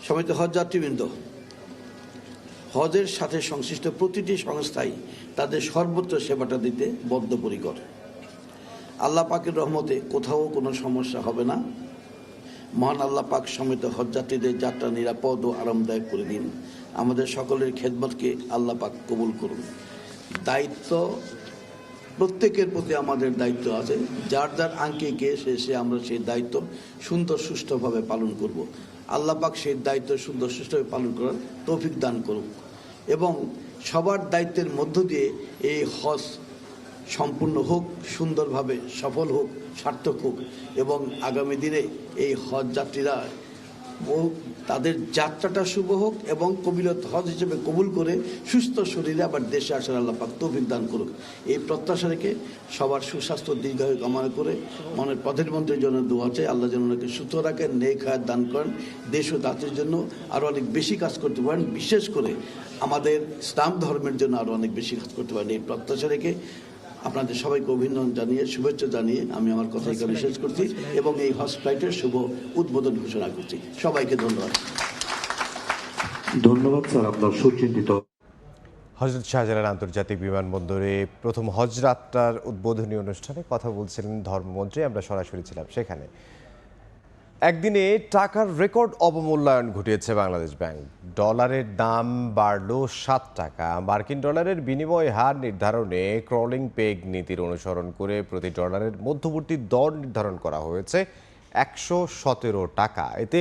Samit হজ যাত্রীবৃন্দ, হজের সাথে সংশ্লিষ্ট প্রতিটি সংস্থাই তাদের সর্বোচ্চ সেবাটা দিতে বদ্ধপরিকর। আল্লাহ পাকের রহমতে কোথাও কোনো সমস্যা হবে না। মহান আল্লাহ পাক সমেত হজযাত্রীদের যাত্রা নিরাপদ ও আরামদায়ক করে দিন। আমাদের সকলের খেদমতকে আল্লাহ পাক কবুল করুন। দায়িত্ব প্রত্যেকের প্রতি আমাদের দায়িত্ব আছে, যার যার আঙ্কিকে সে আমরা সেই দায়িত্ব সুন্দর সুষ্ঠুভাবে পালন করব। আল্লাহ পাক সেই দায়িত্ব সুন্দর সুষ্ঠুভাবে পালন করার তৌফিক দান করুন এবং সবার দায়িত্বের মধ্য দিয়ে এই হজ সম্পূর্ণ হোক, সুন্দরভাবে সফল হোক, সার্থক হোক এবং আগামী দিনে এই হজ যাত্রীরা তাদের যাত্রাটা শুভ হোক এবং কবিলত হজ হিসেবে কবুল করে সুস্থ শরীরে আবার দেশে আসার আল্লাহ পাক তৌফিক দান করুক। এই প্রত্যাশা রেখে সবার সুস্বাস্থ্য দীর্ঘায়ু কামনা করে মনের প্রধানমন্ত্রীর জন্য দোয়া চাই, আল্লাহ যেন ওনাকে সুস্থ রাখেন, নেক হায়াত দান করেন, দেশ ও জাতির জন্য আরও অনেক বেশি কাজ করতে পারেন, বিশেষ করে আমাদের ইসলাম ধর্মের জন্য আরও অনেক বেশি কাজ করতে পারেন। এই প্রত্যাশা রেখে আপনাদের সবাইকে অভিনন্দন জানিয়ে, শুভেচ্ছা জানিয়ে আমি আমার কথা এখানে শেষ করছি এবং এই হজ ফ্লাইটের শুভ উদ্বোধন ঘোষণা করছি। সবাইকে ধন্যবাদ। ধন্যবাদ স্যার, আপনার সুচিন্তিত। হযরত শাহজালাল আন্তর্জাতিক বিমানবন্দরে প্রথম হজ যাত্রার উদ্বোধনী অনুষ্ঠানে কথা বলছিলেন ধর্মমন্ত্রী। আমরা সরাসরি ছিলাম সেখানে। একদিনে টাকার রেকর্ড অবমূল্যায়ন ঘটিয়েছে বাংলাদেশ ব্যাংক। ডলারের দাম বাড়ল 7 টাকা। মার্কিন ডলারের বিনিময় হার নির্ধারণে ক্রলিং পেগ নীতির অনুসরণ করে প্রতি ডলারের মধ্যবর্তী দর নির্ধারণ করা হয়েছে 117 টাকা। এতে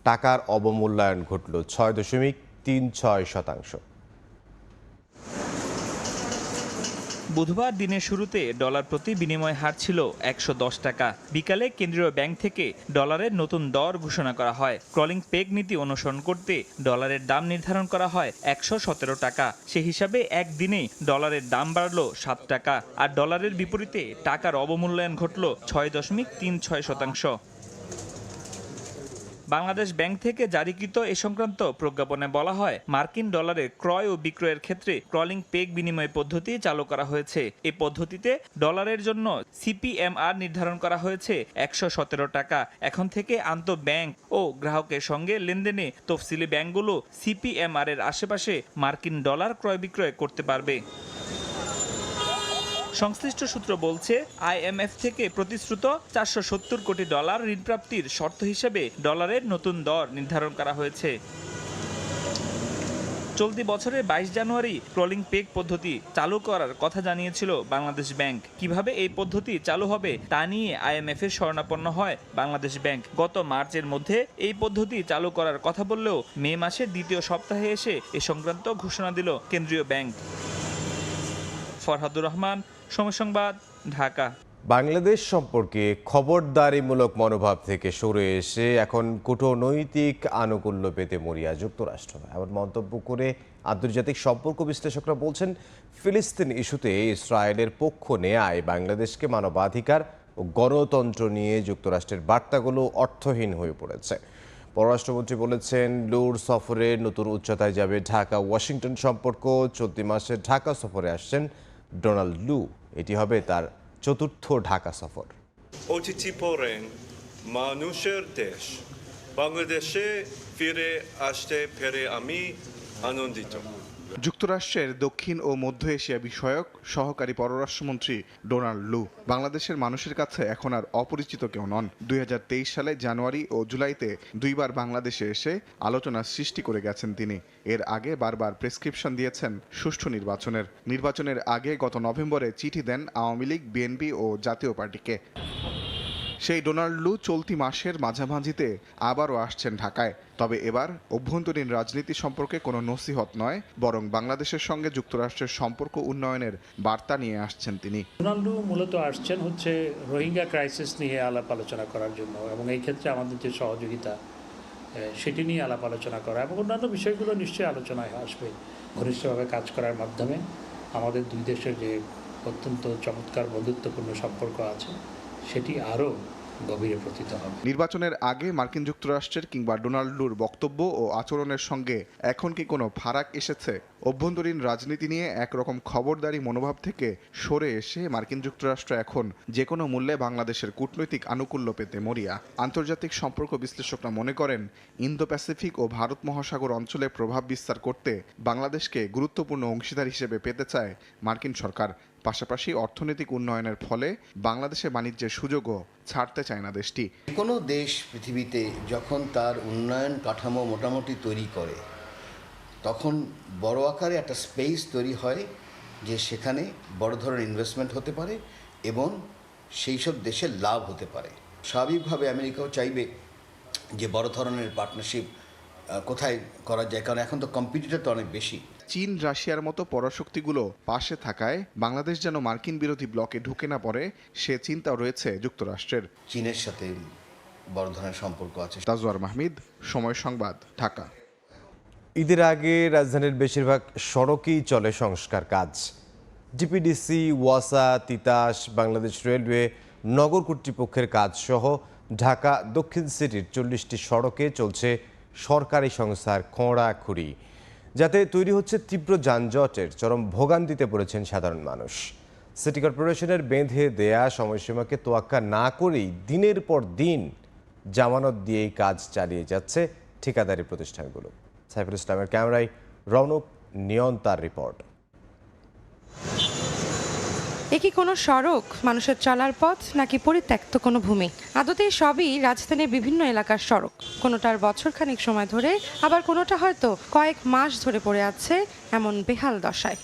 টাকার অবমূল্যায়ন ঘটল 6.36%। বুধবার দিনের শুরুতে ডলার প্রতি বিনিময় হার ছিল 110 টাকা। বিকালে কেন্দ্রীয় ব্যাংক থেকে ডলারের নতুন দর ঘোষণা করা হয়। ক্রলিং পেগ নীতি অনুসরণ করতে ডলারের দাম নির্ধারণ করা হয় 117 টাকা। সে হিসাবে একদিনেই ডলারের দাম বাড়ল 7 টাকা আর ডলারের বিপরীতে টাকার অবমূল্যায়ন ঘটল 6.36%। বাংলাদেশ ব্যাংক থেকে জারিকৃত এ সংক্রান্ত প্রজ্ঞাপনে বলা হয়, মার্কিন ডলারের ক্রয় ও বিক্রয়ের ক্ষেত্রে ক্রলিং পেগ বিনিময় পদ্ধতি চালু করা হয়েছে। এই পদ্ধতিতে ডলারের জন্য সিপিএমআর নির্ধারণ করা হয়েছে 117 টাকা। এখন থেকে আন্তঃব্যাংক ও গ্রাহকের সঙ্গে লেনদেনে তফসিলি ব্যাংকগুলো সিপিএমআর এর আশেপাশে মার্কিন ডলার ক্রয় বিক্রয় করতে পারবে। সংশ্লিষ্ট সূত্র বলছে, আইএমএফ থেকে প্রতিশ্রুত 470 কোটি ডলার ঋণ প্রাপ্তির শর্ত হিসেবে ডলারের নতুন দর নির্ধারণ করা হয়েছে। চলতি বছরের 22 জানুয়ারি ক্রলিং পেগ পদ্ধতি চালু করার কথা জানিয়েছিল বাংলাদেশ ব্যাংক। কিভাবে এই পদ্ধতি চালু হবে তা নিয়ে আইএমএফ এর শরণাপন্ন হয় বাংলাদেশ ব্যাংক। গত মার্চের মধ্যে এই পদ্ধতি চালু করার কথা বললেও মে মাসের দ্বিতীয় সপ্তাহে এসে এ সংক্রান্ত ঘোষণা দিল কেন্দ্রীয় ব্যাংক। ফরহাদুর রহমান, সময় সংবাদ, ঢাকা। বাংলাদেশ সম্পর্কে খবরদারিমূলক মনোভাব থেকে সরে এসে এখন কূটনৈতিক আনুকূল্য পেতে মরিয়া যুক্তরাষ্ট্র। এমন মন্তব্য করে আন্তর্জাতিক সম্পর্ক বিশ্লেষকরা বলছেন, ফিলিস্তিন ইস্যুতে ইসরায়েলের পক্ষ নেয়ায় বাংলাদেশকে মানবাধিকার ও গণতন্ত্র নিয়ে যুক্তরাষ্ট্রের বার্তাগুলো অর্থহীন হয়ে পড়েছে। পররাষ্ট্রমন্ত্রী বলেছেন, লুর সফরে নতুন উচ্চতায় যাবে ঢাকা ওয়াশিংটন সম্পর্ক। চলতি মাসে ঢাকা সফরে আসছেন ডোনাল্ড লু। এটি হবে তার চতুর্থ ঢাকা সফর। অতিথি পড়েন মানুষের দেশ বাংলাদেশে ফিরে আসতে পেরে আমি আনন্দিত। যুক্তরাষ্ট্রের দক্ষিণ ও মধ্য এশিয়া বিষয়ক সহকারী পররাষ্ট্রমন্ত্রী ডোনাল্ড লু বাংলাদেশের মানুষের কাছে এখন আর অপরিচিত কেউ নন। 2023 সালে জানুয়ারি ও জুলাইতে দুইবার বাংলাদেশে এসে আলোচনার সৃষ্টি করে গেছেন তিনি। এর আগে বারবার প্রেসক্রিপশন দিয়েছেন সুষ্ঠু নির্বাচনের আগে গত নভেম্বরে চিঠি দেন আওয়ামী লীগ, বিএনপি ও জাতীয় পার্টিকে। সেই ডোনাল্ড লু চলতি মাসের মাঝামাঝিতে আবারও আসছেন ঢাকায়। তবে এবার অভ্যন্তরীণ রাজনীতি সম্পর্কে কোনো নসিহত নয়, বরং বাংলাদেশের সঙ্গে যুক্তরাষ্ট্রের সম্পর্ক উন্নয়নের বার্তা নিয়ে আসছেন তিনি। ডোনাল্ড লু মূলত আসছেন হচ্ছে রোহিঙ্গা ক্রাইসিস নিয়ে আলাপ আলোচনা করার জন্য, এবং এই ক্ষেত্রে আমাদের যে সহযোগিতা সেটি নিয়ে আলাপ আলোচনা করা এবং অন্যান্য বিষয়গুলো নিশ্চয়ই আলোচনায় আসবে। ঘনিষ্ঠভাবে কাজ করার মাধ্যমে আমাদের দুই দেশের যে অত্যন্ত চমৎকার বন্ধুত্বপূর্ণ সম্পর্ক আছে সেটি আরও গভীরে প্রতীত হবে। নির্বাচনের আগে মার্কিন যুক্তরাষ্ট্রের কিংবা ডোনাল্ড লুর বক্তব্য ও আচরণের সঙ্গে এখন কি কোনো ফারাক এসেছে? অভ্যন্তরীণ রাজনীতি নিয়ে একরকম খবরদারি মনোভাব থেকে সরে এসে মার্কিন যুক্তরাষ্ট্র এখন যে কোনো মূল্যে বাংলাদেশের কূটনৈতিক আনুকূল্য পেতে মরিয়া। আন্তর্জাতিক সম্পর্ক বিশ্লেষকরা মনে করেন, ইন্দো প্যাসিফিক ও ভারত মহাসাগর অঞ্চলে প্রভাব বিস্তার করতে বাংলাদেশকে গুরুত্বপূর্ণ অংশীদার হিসেবে পেতে চায় মার্কিন সরকার। পাশাপাশি অর্থনৈতিক উন্নয়নের ফলে বাংলাদেশে বাণিজ্যের সুযোগও ছাড়তে চায় না দেশটি। কোনো দেশ পৃথিবীতে যখন তার উন্নয়ন কাঠামো মোটামুটি তৈরি করে, তখন বড় আকারে একটা স্পেস তৈরি হয় যে সেখানে বড় ধরনের ইনভেস্টমেন্ট হতে পারে এবং সেই সব দেশের লাভ হতে পারে। স্বাভাবিকভাবে আমেরিকাও চাইবে যে বড় ধরনের পার্টনারশিপ কোথায় করা যায়, কারণ এখন তো কম্পিটিটর তো অনেক বেশি। চীন, রাশিয়ার মতো পরাশক্তিগুলো পাশে থাকায় বাংলাদেশ যেন মার্কিন বিরোধী ব্লকে ঢুকে না পড়ে, সে চিন্তা রয়েছে যুক্তরাষ্ট্রের। চীনের সাথে বড় ধরনের সম্পর্ক আছে। তাজওয়ার মাহমিদ, সময় সংবাদ, ঢাকা। ঈদের আগে রাজধানীর বেশিরভাগ সড়কেই চলে সংস্কার কাজ। ডিপিডিসি, ওয়াসা, তিতাস, বাংলাদেশ রেলওয়ে, নগর কর্তৃপক্ষের কাজ সহ ঢাকা দক্ষিণ সিটির 40টি সড়কে চলছে সরকারি সংস্থার খোঁড়াখুড়ি, যাতে তৈরি হচ্ছে তীব্র যানজটের চরম ভোগান্তিতে পড়েছেন সাধারণ মানুষ। সিটি কর্পোরেশনের বেঁধে দেয়া সময়সীমাকে তোয়াক্কা না করেই দিনের পর দিন জামানত দিয়েই কাজ চালিয়ে যাচ্ছে ঠিকাদারি প্রতিষ্ঠানগুলো। সাইফুল ইসলামের ক্যামেরায় রৌনক নিয়ন্তার রিপোর্ট। এ কি কোনো সড়ক, মানুষের চলার পথ, নাকি পরিত্যক্ত কোনো ভূমি? আদতে সবই রাজধানীর বিভিন্ন এলাকার সড়ক। কোনোটার বছরখানেক সময় ধরে, আবার কোনোটা হয়তো কয়েক মাস ধরে পড়ে আছে এমন বেহাল দশায়।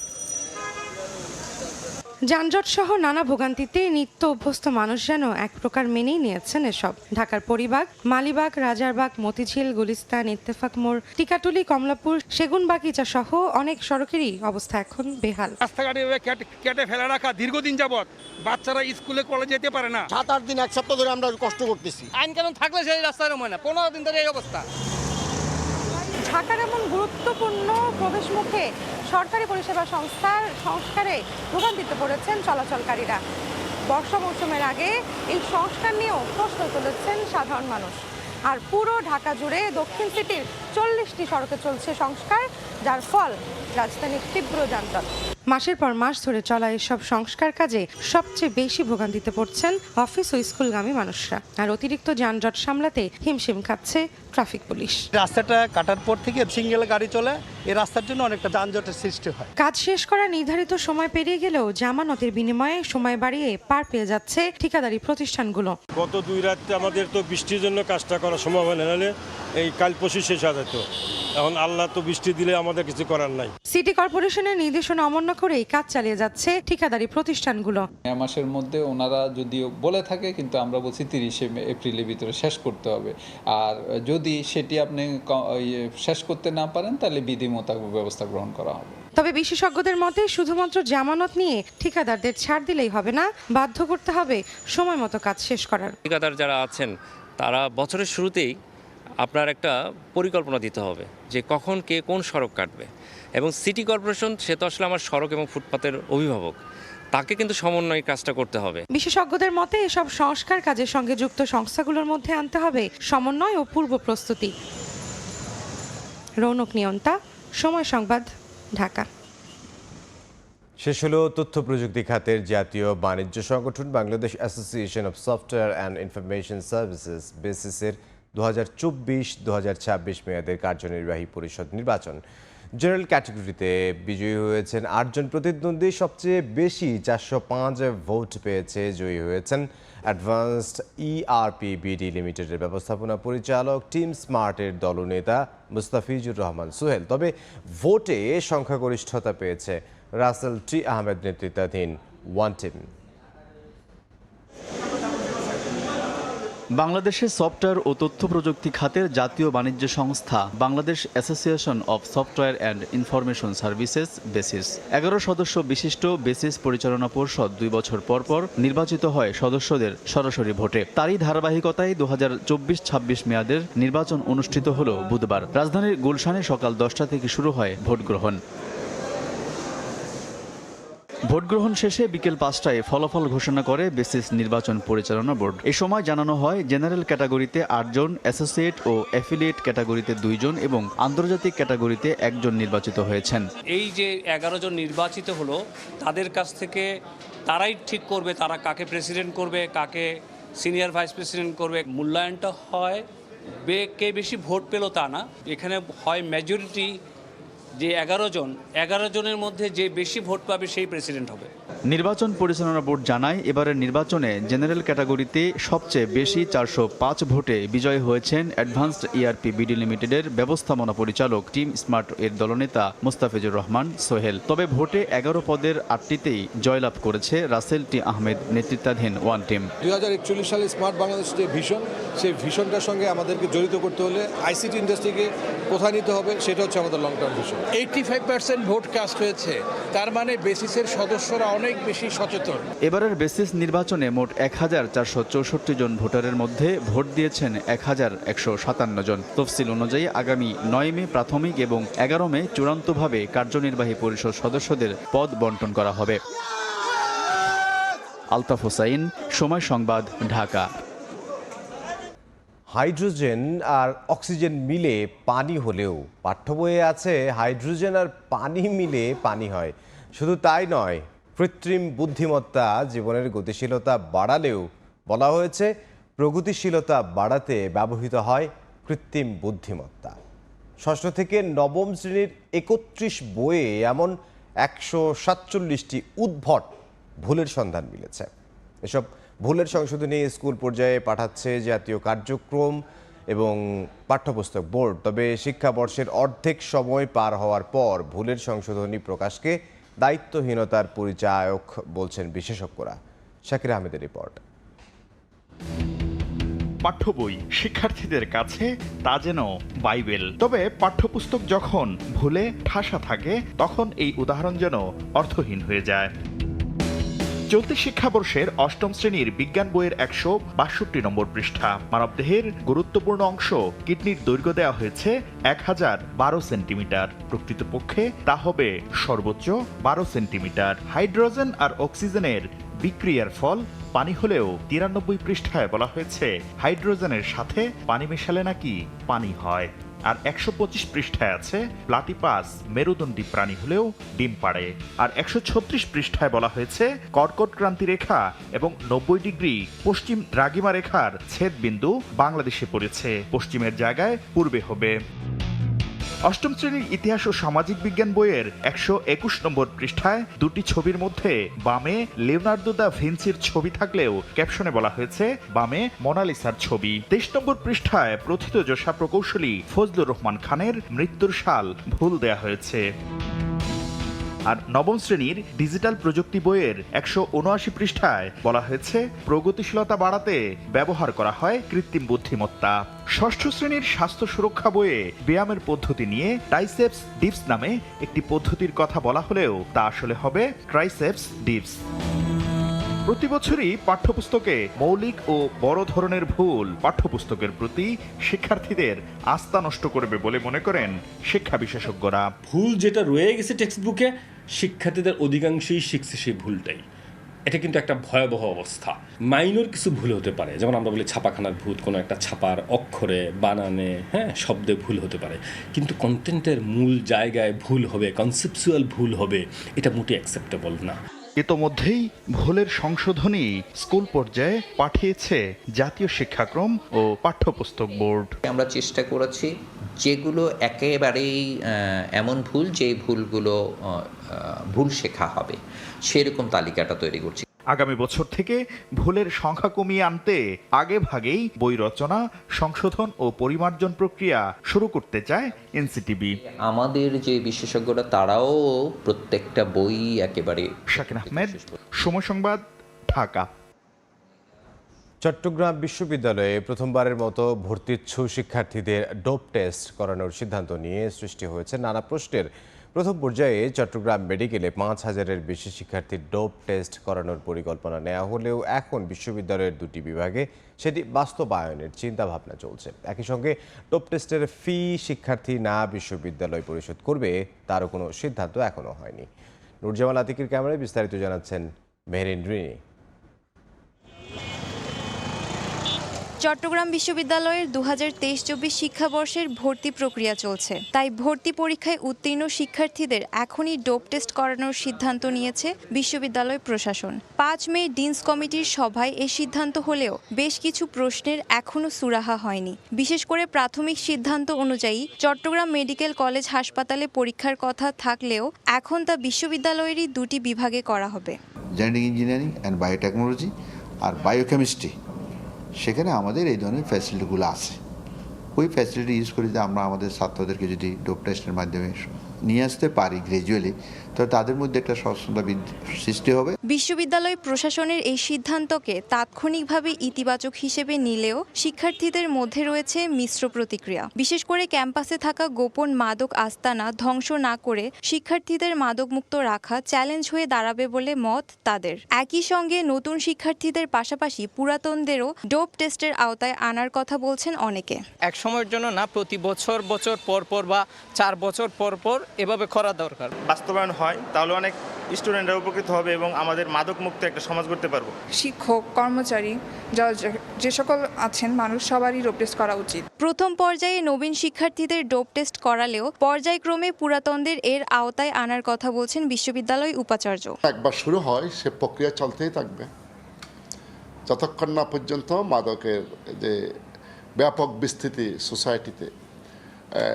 যানজট সহ নানা ভোগান্তিতে নিত্য অভ্যস্ত মানুষ যেন এক প্রকার মেনেই নিয়েছেন এসব। ঢাকার পরিবাগ, মালিবাগ, রাজারবাগ, মতিঝিল, গুলিস্তান, ইত্তেফাক মোড়, টিকাটুলি, কমলাপুর, সেগুনবাগিচা সহ অনেক সড়কেরই অবস্থা এখন বেহাল। রাস্তাঘাটে কেটে ফেলে রাখা দীর্ঘদিন যাবৎ, বাচ্চারা স্কুলে কলেজে যেতে পারে না। 7-8 দিন, এক সপ্তাহ ধরে আমরা কষ্ট করতেছি। আইন কানুন থাকলে সেই রাস্তায় হয় না, 15 দিন ধরে এই অবস্থা। ঢাকার এমন গুরুত্বপূর্ণ প্রবেশ মুখে সরকারি পরিষেবা সংস্থার সংস্কারে ভোগান্তিতে পড়েছেন চলাচলকারীরা। বর্ষা মৌসুমের আগে এই সংস্কার নিয়েও প্রশ্ন তুলেছেন সাধারণ মানুষ। আর পুরো ঢাকা জুড়ে দক্ষিণ সিটির 40টি সড়কে চলছে সংস্কার, যার ফল রাজধানীর তীব্র যানজট। মাসের পর মাস ধরে চলা এসব সংস্কার কাজে সবচেয়ে বেশি ভোগান্তিতে পড়ছেন অফিস ও স্কুলগামী মানুষরা। আর অতিরিক্ত যানজট সামলাতে হিমশিম খাচ্ছে ট্রাফিক পুলিশ। রাস্তাটা কাটার পর থেকে সিঙ্গেল গাড়ি চলে, এই রাস্তার জন্য অনেকটা যানজটের সৃষ্টি হয়। কাজ শেষ করার নির্ধারিত সময় পেরিয়ে গেলেও জামানতের বিনিময়ে সময় বাড়িয়ে পার পেয়ে যাচ্ছে ঠিকাদারি প্রতিষ্ঠানগুলো। গত 2 রাতে আমাদের তো বৃষ্টির জন্য কাজটা করা সম্ভব হয় না, নাহলে এই কাল পরশু শেষ হয়ে যেত। এখন আল্লাহ তো বৃষ্টি দিলে আমাদের কিছু করার নাই। সিটি কর্পোরেশনের নির্দেশনা অমান্য করেই কাজ চালিয়ে যাচ্ছে ঠিকাদারি প্রতিষ্ঠানগুলো। মাসের মধ্যে ওনারা যদিও বলে থাকে, কিন্তু আমরা বলছি 30 এপ্রিলের ভিতরে শেষ করতে হবে। আর যদি সেটি আপনি শেষ করতে না পারেন, তাহলে বিধি মোতাবেক ব্যবস্থা গ্রহণ করা হবে। তবে বিশেষজ্ঞদের মতে শুধুমাত্র জামানত নিয়ে ঠিকাদারদের ছাড় দিলেই হবে না, বাধ্য করতে হবে সময় মতো কাজ শেষ করার। ঠিকাদার যারা আছেন তারা বছরের শুরুতেই আপনার একটা পরিকল্পনা দিতে হবে যে কখন কে কোন সড়ক কাটবে, এবং সিটি কর্পোরেশন সে তো আসলে আমার সড়ক এবং ফুটপাতের অভিভাবক, তাকে কিন্তু সমন্বয় কাজটা করতে হবে। বিশেষজ্ঞদের মতে এসব সংস্কার কাজের সঙ্গে যুক্ত সংস্থাগুলোর মধ্যে আনতে হবে সমন্বয় ও পূর্ব প্রস্তুতি। রৌনক নিয়ন্তা, সময় সংবাদ, ঢাকা। শেষ হলো তথ্য প্রযুক্তি খাতের জাতীয় বাণিজ্য সংগঠন Bangladesh association of software and information services বেসিসের 2024-2026 মেয়াদের কার্যনির্বাহী পরিষদ নির্বাচন। জেনারেল ক্যাটাগরিতে বিজয়ী হয়েছেন 8 জন প্রতিদ্বন্দ্বী। সবচেয়ে বেশি 405 ভোট পেয়েছে জয়ী হয়েছেন অ্যাডভান্সড ERP-BD লিমিটেডের ব্যবস্থাপনা পরিচালক টিম স্মার্টের দলনেতা মুস্তাফিজুর রহমান সোহেল। তবে ভোটে সংখ্যাগরিষ্ঠতা পেয়েছে রাসেল টি আহমেদ নেতৃত্বাধীন ওয়ান টিম। বাংলাদেশের সফটওয়্যার ও তথ্য প্রযুক্তি খাতের জাতীয় বাণিজ্য সংস্থা Bangladesh association of software and information services basis 11 সদস্য বিশিষ্ট বেসিস পরিচালনা পরিষদ 2 বছর পর পর নির্বাচিত হয় সদস্যদের সরাসরি ভোটে। তারই ধারাবাহিকতায় 2024-26 মেয়াদের নির্বাচন অনুষ্ঠিত হল বুধবার। রাজধানীর গুলশানে সকাল 10টা থেকে শুরু হয় ভোট গ্রহণ। ভোট গ্রহণ শেষে বিকেল 5টায় ফলাফল ঘোষণা করে বেসিস নির্বাচন পরিচালনা বোর্ড। এ সময় জানানো হয় জেনারেল ক্যাটাগরিতে 8 জন, অ্যাসোসিয়েট ও অ্যাফিলিয়েট ক্যাটাগরিতে 2 জন এবং আন্তর্জাতিক ক্যাটাগরিতে 1 জন নির্বাচিত হয়েছেন। এই যে 11 জন নির্বাচিত হলো, তাদের কাছ থেকে তারাই ঠিক করবে তারা কাকে প্রেসিডেন্ট করবে, কাকে সিনিয়র ভাইস প্রেসিডেন্ট করবে। মূল্যায়নটা হয় কে বেশি ভোট পেল তা না, এখানে হয় মেজরিটি, যে 11 জনের মধ্যে যে বেশি ভোট পাবে সেই প্রেসিডেন্ট হবে। নির্বাচন পরিচালনা বোর্ড জানায় এবারের নির্বাচনে জেনারেল ক্যাটাগরিতে সবচেয়ে বেশি 405 ভোটে বিজয়ী হয়েছেন অ্যাডভান্সড ERP-BD লিমিটেডের ব্যবস্থাপনা পরিচালক টিম স্মার্ট এর দলনেতা মুস্তাফিজুর রহমান সোহেল। তবে ভোটে 11 পদের 8টিতেই জয়লাভ করেছে রাসেল টি আহমেদ নেতৃত্বাধীন ওয়ান টিম। 2041 সালে স্মার্ট বাংলাদেশ যে ভিশন, সেই ভিশনটার সঙ্গে আমাদেরকে জড়িত করতে হলে আইসিটি ইন্ডাস্ট্রিকে কোথায় নিতে হবে সেটা হচ্ছে আমাদের long term vision. 85% vote cast হয়েছে, তার মানে বেসিসের সদস্যরা অনেক বেশি সচেতন। এবারের বেসিস নির্বাচনে মোট 1464 জন ভোটারের মধ্যে ভোট দিয়েছেন 1157 জন। তফসিল অনুযায়ী আগামী 9 মে প্রাথমিক এবং 11 মে চূড়ান্তভাবে কার্যনির্বাহী পরিষদ সদস্যদের পদ বন্টন করা হবে। আলতাফ হোসাইন, সময় সংবাদ, ঢাকা। হাইড্রোজেন আর অক্সিজেন মিলে পানি হলেও পাঠ্য বইয়ে আছে হাইড্রোজেন আর পানি মিলে পানি হয়। শুধু তাই নয়, কৃত্রিম বুদ্ধিমত্তা জীবনের গতিশীলতা বাড়ালেও বলা হয়েছে প্রগতিশীলতা বাড়াতে ব্যবহৃত হয় কৃত্রিম বুদ্ধিমত্তা। ষষ্ঠ থেকে নবম শ্রেণীর 31 বইয়ে এমন 147টি উদ্ভট ভুলের সন্ধান মিলেছে। এসব ভুলের সংশোধনী স্কুল পর্যায়ে পাঠাচ্ছে জাতীয় কার্যক্রম এবং পাঠ্যপুস্তক বোর্ড। তবে শিক্ষাবর্ষের অর্ধেক সময় পার হওয়ার পর ভুলের সংশোধনী প্রকাশকে দায়িত্বহীনতার পরিচায়ক বলছেন বিশেষজ্ঞরা। শাকির আহমেদের রিপোর্ট। পাঠ্য বই শিক্ষার্থীদের কাছে তা যেন বাইবেল। তবে পাঠ্যপুস্তক যখন ভুলে ঠাসা থাকে তখন এই উদাহরণ যেন অর্থহীন হয়ে যায়। চলতি শিক্ষাবর্ষের 8ম শ্রেণীর বিজ্ঞান বইয়ের 162 নম্বর পৃষ্ঠা। মানবদেহের গুরুত্বপূর্ণ অংশ কিডনির দৈর্ঘ্য দেওয়া হয়েছে 1012 সেন্টিমিটার। প্রকৃতপক্ষে তা হবে সর্বোচ্চ 12 সেন্টিমিটার। হাইড্রোজেন আর অক্সিজেনের বিক্রিয়ার ফল পানি হলেও 93 পৃষ্ঠায় বলা হয়েছে হাইড্রোজেনের সাথে পানি মেশালে নাকি পানি হয়। আর 125 পৃষ্ঠায় আছে প্লাটিপাস মেরুদণ্ডী প্রাণী হলেও ডিম পাড়ে। আর 136 পৃষ্ঠায় বলা হয়েছে কর্কট ক্রান্তি রেখা এবং 90 ডিগ্রি পশ্চিম দ্রাঘিমা রেখার ছেদ বিন্দু বাংলাদেশে পড়েছে, পশ্চিমের জায়গায় পূর্বে হবে। 8ম শ্রেণীর ইতিহাস ও সামাজিক বিজ্ঞান বইয়ের 121 নম্বর পৃষ্ঠায় 2টি ছবির মধ্যে বামে লিওনার্দো দা ভিঞ্চির ছবি থাকলেও ক্যাপশনে বলা হয়েছে বামে মোনালিসার ছবি। 23 নম্বর পৃষ্ঠায় প্রথিতযশা প্রকৌশলী ফজলুর রহমান খানের মৃত্যুর সাল ভুল দেয়া হয়েছে। আর 9ম শ্রেণীর ডিজিটাল প্রযুক্তি বইয়ের 179 পৃষ্ঠায় বলা হয়েছে প্রগতিশীলতা বাড়াতে ব্যবহার করা হয় কৃত্রিম বুদ্ধিমত্তা। 6ষ্ঠ শ্রেণীর স্বাস্থ্য সুরক্ষা বইয়ে ব্যায়ামের পদ্ধতি নিয়ে ট্রাইসেপস ডিপস নামে একটি পদ্ধতির কথা বলা হলেও তা আসলে হবে ট্রাইসেপস ডিপস। প্রতি বছরই পাঠ্যপুস্তকে মৌলিক ও বড় ধরনের ভুল পাঠ্যপুস্তকের প্রতি শিক্ষার্থীদের আস্থা নষ্ট করবে বলে মনে করেন শিক্ষা বিশেষজ্ঞরা। ভুল যেটা রয়ে গেছে টেক্সট বুকে, শিক্ষার্থীদের অধিকাংশই শিখছে সেই ভুলটাই। এটা কিন্তু একটা ভয়াবহ অবস্থা। মাইনর কিছু ভুল হতে পারে, যেমন আমরা বলি ছাপাখানার ভুল, কোনো একটা ছাপার অক্ষরে, বানানে, শব্দে ভুল হতে পারে, কিন্তু কন্টেন্টের মূল জায়গায় ভুল হবে, কনসেপচুয়াল ভুল হবে, এটা মোটেই অ্যাকসেপ্টেবল না। ইতোমধ্যেই ভুলের সংশোধনী স্কুল পর্যায়ে পাঠিয়েছে জাতীয় শিক্ষাক্রম ও পাঠ্যপুস্তক বোর্ড। আমরা চেষ্টা করেছি যেগুলো একেবারেই এমন ভুল যে ভুলগুলো ভুল শেখা হবে সেরকম তালিকাটা তৈরি করছি। আগামী বছর থেকে ভুলের সংখ্যা কমিয়ে আনতে আগে ভাগেই বই রচনা, সংশোধন ও পরিমার্জন প্রক্রিয়া শুরু করতে চায় এনসিটিবি। আমাদের যে বিশেষজ্ঞরা তারাও প্রত্যেকটা বই একেবারে। শাকিন আহমেদ, সময় সংবাদ, ঢাকা। চট্টগ্রাম বিশ্ববিদ্যালয়ে প্রথমবারের মতো ভর্তিচ্ছু শিক্ষার্থীদের ডোপ টেস্ট করানোর সিদ্ধান্ত নিয়ে সৃষ্টি হয়েছে নানা প্রশ্নের। প্রথম পর্যায়ে চট্টগ্রাম মেডিকেলে ৫,০০০-এর বেশি শিক্ষার্থীর ডোপ টেস্ট করানোর পরিকল্পনা নেওয়া হলেও এখন বিশ্ববিদ্যালয়ের দুটি বিভাগে সেটি বাস্তবায়নের চিন্তাভাবনা চলছে। একই সঙ্গে ডোপ টেস্টের ফি শিক্ষার্থী না বিশ্ববিদ্যালয় পরিশোধ করবে তারও কোনো সিদ্ধান্ত এখনও হয়নি। নুরজামাল আতিকের ক্যামেরায় বিস্তারিত জানাচ্ছেন মেহরিন রিনি। চট্টগ্রাম বিশ্ববিদ্যালয়ের ২০২৩-২৪ শিক্ষাবর্ষের ভর্তি প্রক্রিয়া চলছে, তাই ভর্তি পরীক্ষায় উত্তীর্ণ শিক্ষার্থীদের এখনই ডোপ টেস্ট করানোর সিদ্ধান্ত নিয়েছে বিশ্ববিদ্যালয় প্রশাসন। ৫ মে ডিনস কমিটির সভায় এ সিদ্ধান্ত হলেও বেশ কিছু প্রশ্নের এখনও সুরাহা হয়নি। বিশেষ করে প্রাথমিক সিদ্ধান্ত অনুযায়ী চট্টগ্রাম মেডিকেল কলেজ হাসপাতালে পরীক্ষার কথা থাকলেও এখন তা বিশ্ববিদ্যালয়েরই দুটি বিভাগে করা হবে। জেনেটিক ইঞ্জিনিয়ারিং অ্যান্ড বায়োটেকনোলজি আর বায়োকেমিস্ট্রি, সেখানে আমাদের এই ধরনের ফ্যাসিলিটিগুলো আছে। ওই ফ্যাসিলিটি ইউজ করে যদি আমরা আমাদের ছাত্রদেরকে যদি ডোপ টেস্টের মাধ্যমে নিয়ে আসতে পারি গ্র্যাজুয়ালি, তো তাদের মধ্যে একটা সচেতনতা সৃষ্টি হবে। বিশ্ববিদ্যালয় প্রশাসনের এই সিদ্ধান্তকে তাৎক্ষণিকভাবে ইতিবাচক হিসেবে নিলেও শিক্ষার্থীদের মধ্যে রয়েছে মিশ্র প্রতিক্রিয়া। বিশেষ করে ক্যাম্পাসে থাকা গোপন মাদক আস্তানা ধ্বংস না করে শিক্ষার্থীদের মাদকমুক্ত রাখা চ্যালেঞ্জ হয়ে দাঁড়াবে বলে মত তাদের। একই সঙ্গে নতুন শিক্ষার্থীদের পাশাপাশি পুরাতনদেরও ডোপ টেস্টের আওতায় আনার কথা বলছেন অনেকে। এক সময়ের জন্য না, প্রতি বছর পর বা 4 বছর পর এভাবে করা দরকার। বাস্তবায়ন হয় তাহলে অনেক স্টুডেন্টরা উপকৃত হবে এবং আমাদের মাদক মুক্ত একটা সমাজ করতে পারবো। শিক্ষক, কর্মচারী, যে সকল আছেন মানুষ, সবারই ডোপ টেস্ট করা উচিত। প্রথম পর্যায়ে নবীন শিক্ষার্থীদের ডোপ টেস্ট করালেও পর্যায়ক্রমে পুরাতনদের এর আওতায় আনার কথা বলছেন বিশ্ববিদ্যালয় উপাচার্য। একবার শুরু হয় সে প্রক্রিয়া চলতেই থাকবে যতক্ষণ না পর্যন্ত মাদকের যে ব্যাপক বিস্তৃতি সোসাইটিতে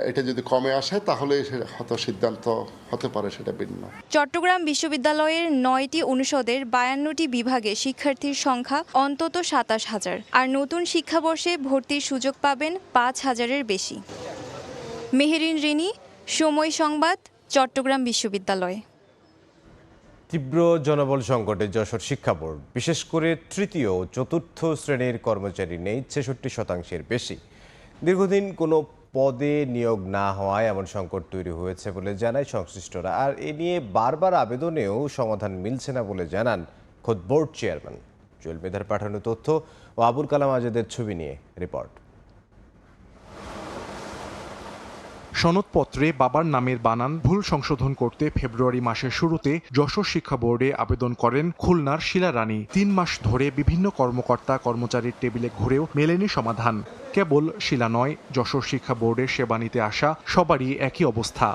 এটা যদি কমে আসে তাহলে হয়তো সিদ্ধান্ত হতে পারে সেটা ভিন্ন। চট্টগ্রাম বিশ্ববিদ্যালয়ের 9টি অনুষদের 52টি বিভাগে শিক্ষার্থীর সংখ্যা অন্তত 27,000, আর নতুন শিক্ষাবর্ষে ভর্তির সুযোগ পাবেন 5,000-এর বেশি। মেহরিন রিনি, সময় সংবাদ, চট্টগ্রাম বিশ্ববিদ্যালয়। তীব্র জনবল সংকটে যশোর শিক্ষা বোর্ড, বিশেষ করে তৃতীয় ও চতুর্থ শ্রেণীর কর্মচারী নেই 66%-এর বেশি। দীর্ঘদিন কোনো পদে নিয়োগ না হওয়ায় এমন সংকট তৈরি হয়েছে বলে জানায় সংশ্লিষ্টরা, আর এ নিয়ে বারবার আবেদনেও সমাধান মিলছে না বলে জানান খোদ বোর্ড চেয়ারম্যান। জুয়েল মেধার পাঠানো তথ্য ও আবুল কালাম আজাদের ছবি নিয়ে রিপোর্ট। সনদপত্রে বাবার নামের বানান ভুল সংশোধন করতে ফেব্রুয়ারি মাসের শুরুতে যশোর শিক্ষা বোর্ডে আবেদন করেন খুলনার শিলা রানী। 3 মাস ধরে বিভিন্ন কর্মকর্তা কর্মচারীর টেবিলে ঘুরেও মেলেনি সমাধান। কেবল শিলা নয়, যশোর শিক্ষা বোর্ডের সেবা নিতে আসা সবারই একই অবস্থা।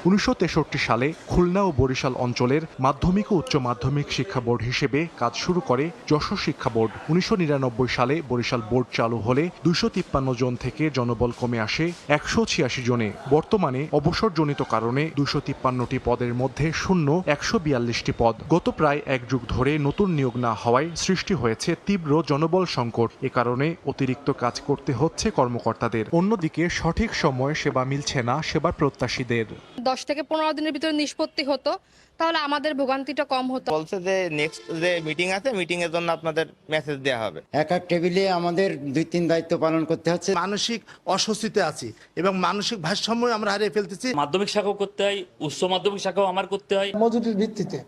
1963 সালে খুলনা ও বরিশাল অঞ্চলের মাধ্যমিক ও উচ্চ মাধ্যমিক শিক্ষা বোর্ড হিসেবে কাজ শুরু করে যশোর শিক্ষা বোর্ড। 1999 সালে বরিশাল বোর্ড চালু হলে 253 জন থেকে জনবল কমে আসে 186 জনে। বর্তমানে অবসরজনিত কারণে 253টি পদের মধ্যে শূন্য 142টি পদ। গত প্রায় 1 যুগ ধরে নতুন নিয়োগ না হওয়ায় সৃষ্টি হয়েছে তীব্র জনবল সংকট। এ কারণে অতিরিক্ত কাজ করতে হচ্ছে কর্মকর্তাদের। অন্যদিকে সঠিক সময়ে সেবা মিলছে না সেবার প্রত্যাশীদের। 10 থেকে 15 দিনের ভিতরে নিষ্পত্তি হতো, তাহলে আমাদের ভোগান্তিটা কম হতো। বলছে যে নেক্সট যে মিটিং আছে, মিটিং এর জন্য আপনাদের মেসেজ দেওয়া হবে। এক টেবিলে আমাদের 2-3 দায়িত্ব পালন করতে হচ্ছে। মানসিক অস্বস্তিতে আছি এবং মানসিক ভারসাম্য আমরা হারিয়ে ফেলতেছি। মাধ্যমিক শাখাও করতে হয়, উচ্চ মাধ্যমিক শাখাও আমার করতে হয়। মজুরির ভিত্তিতে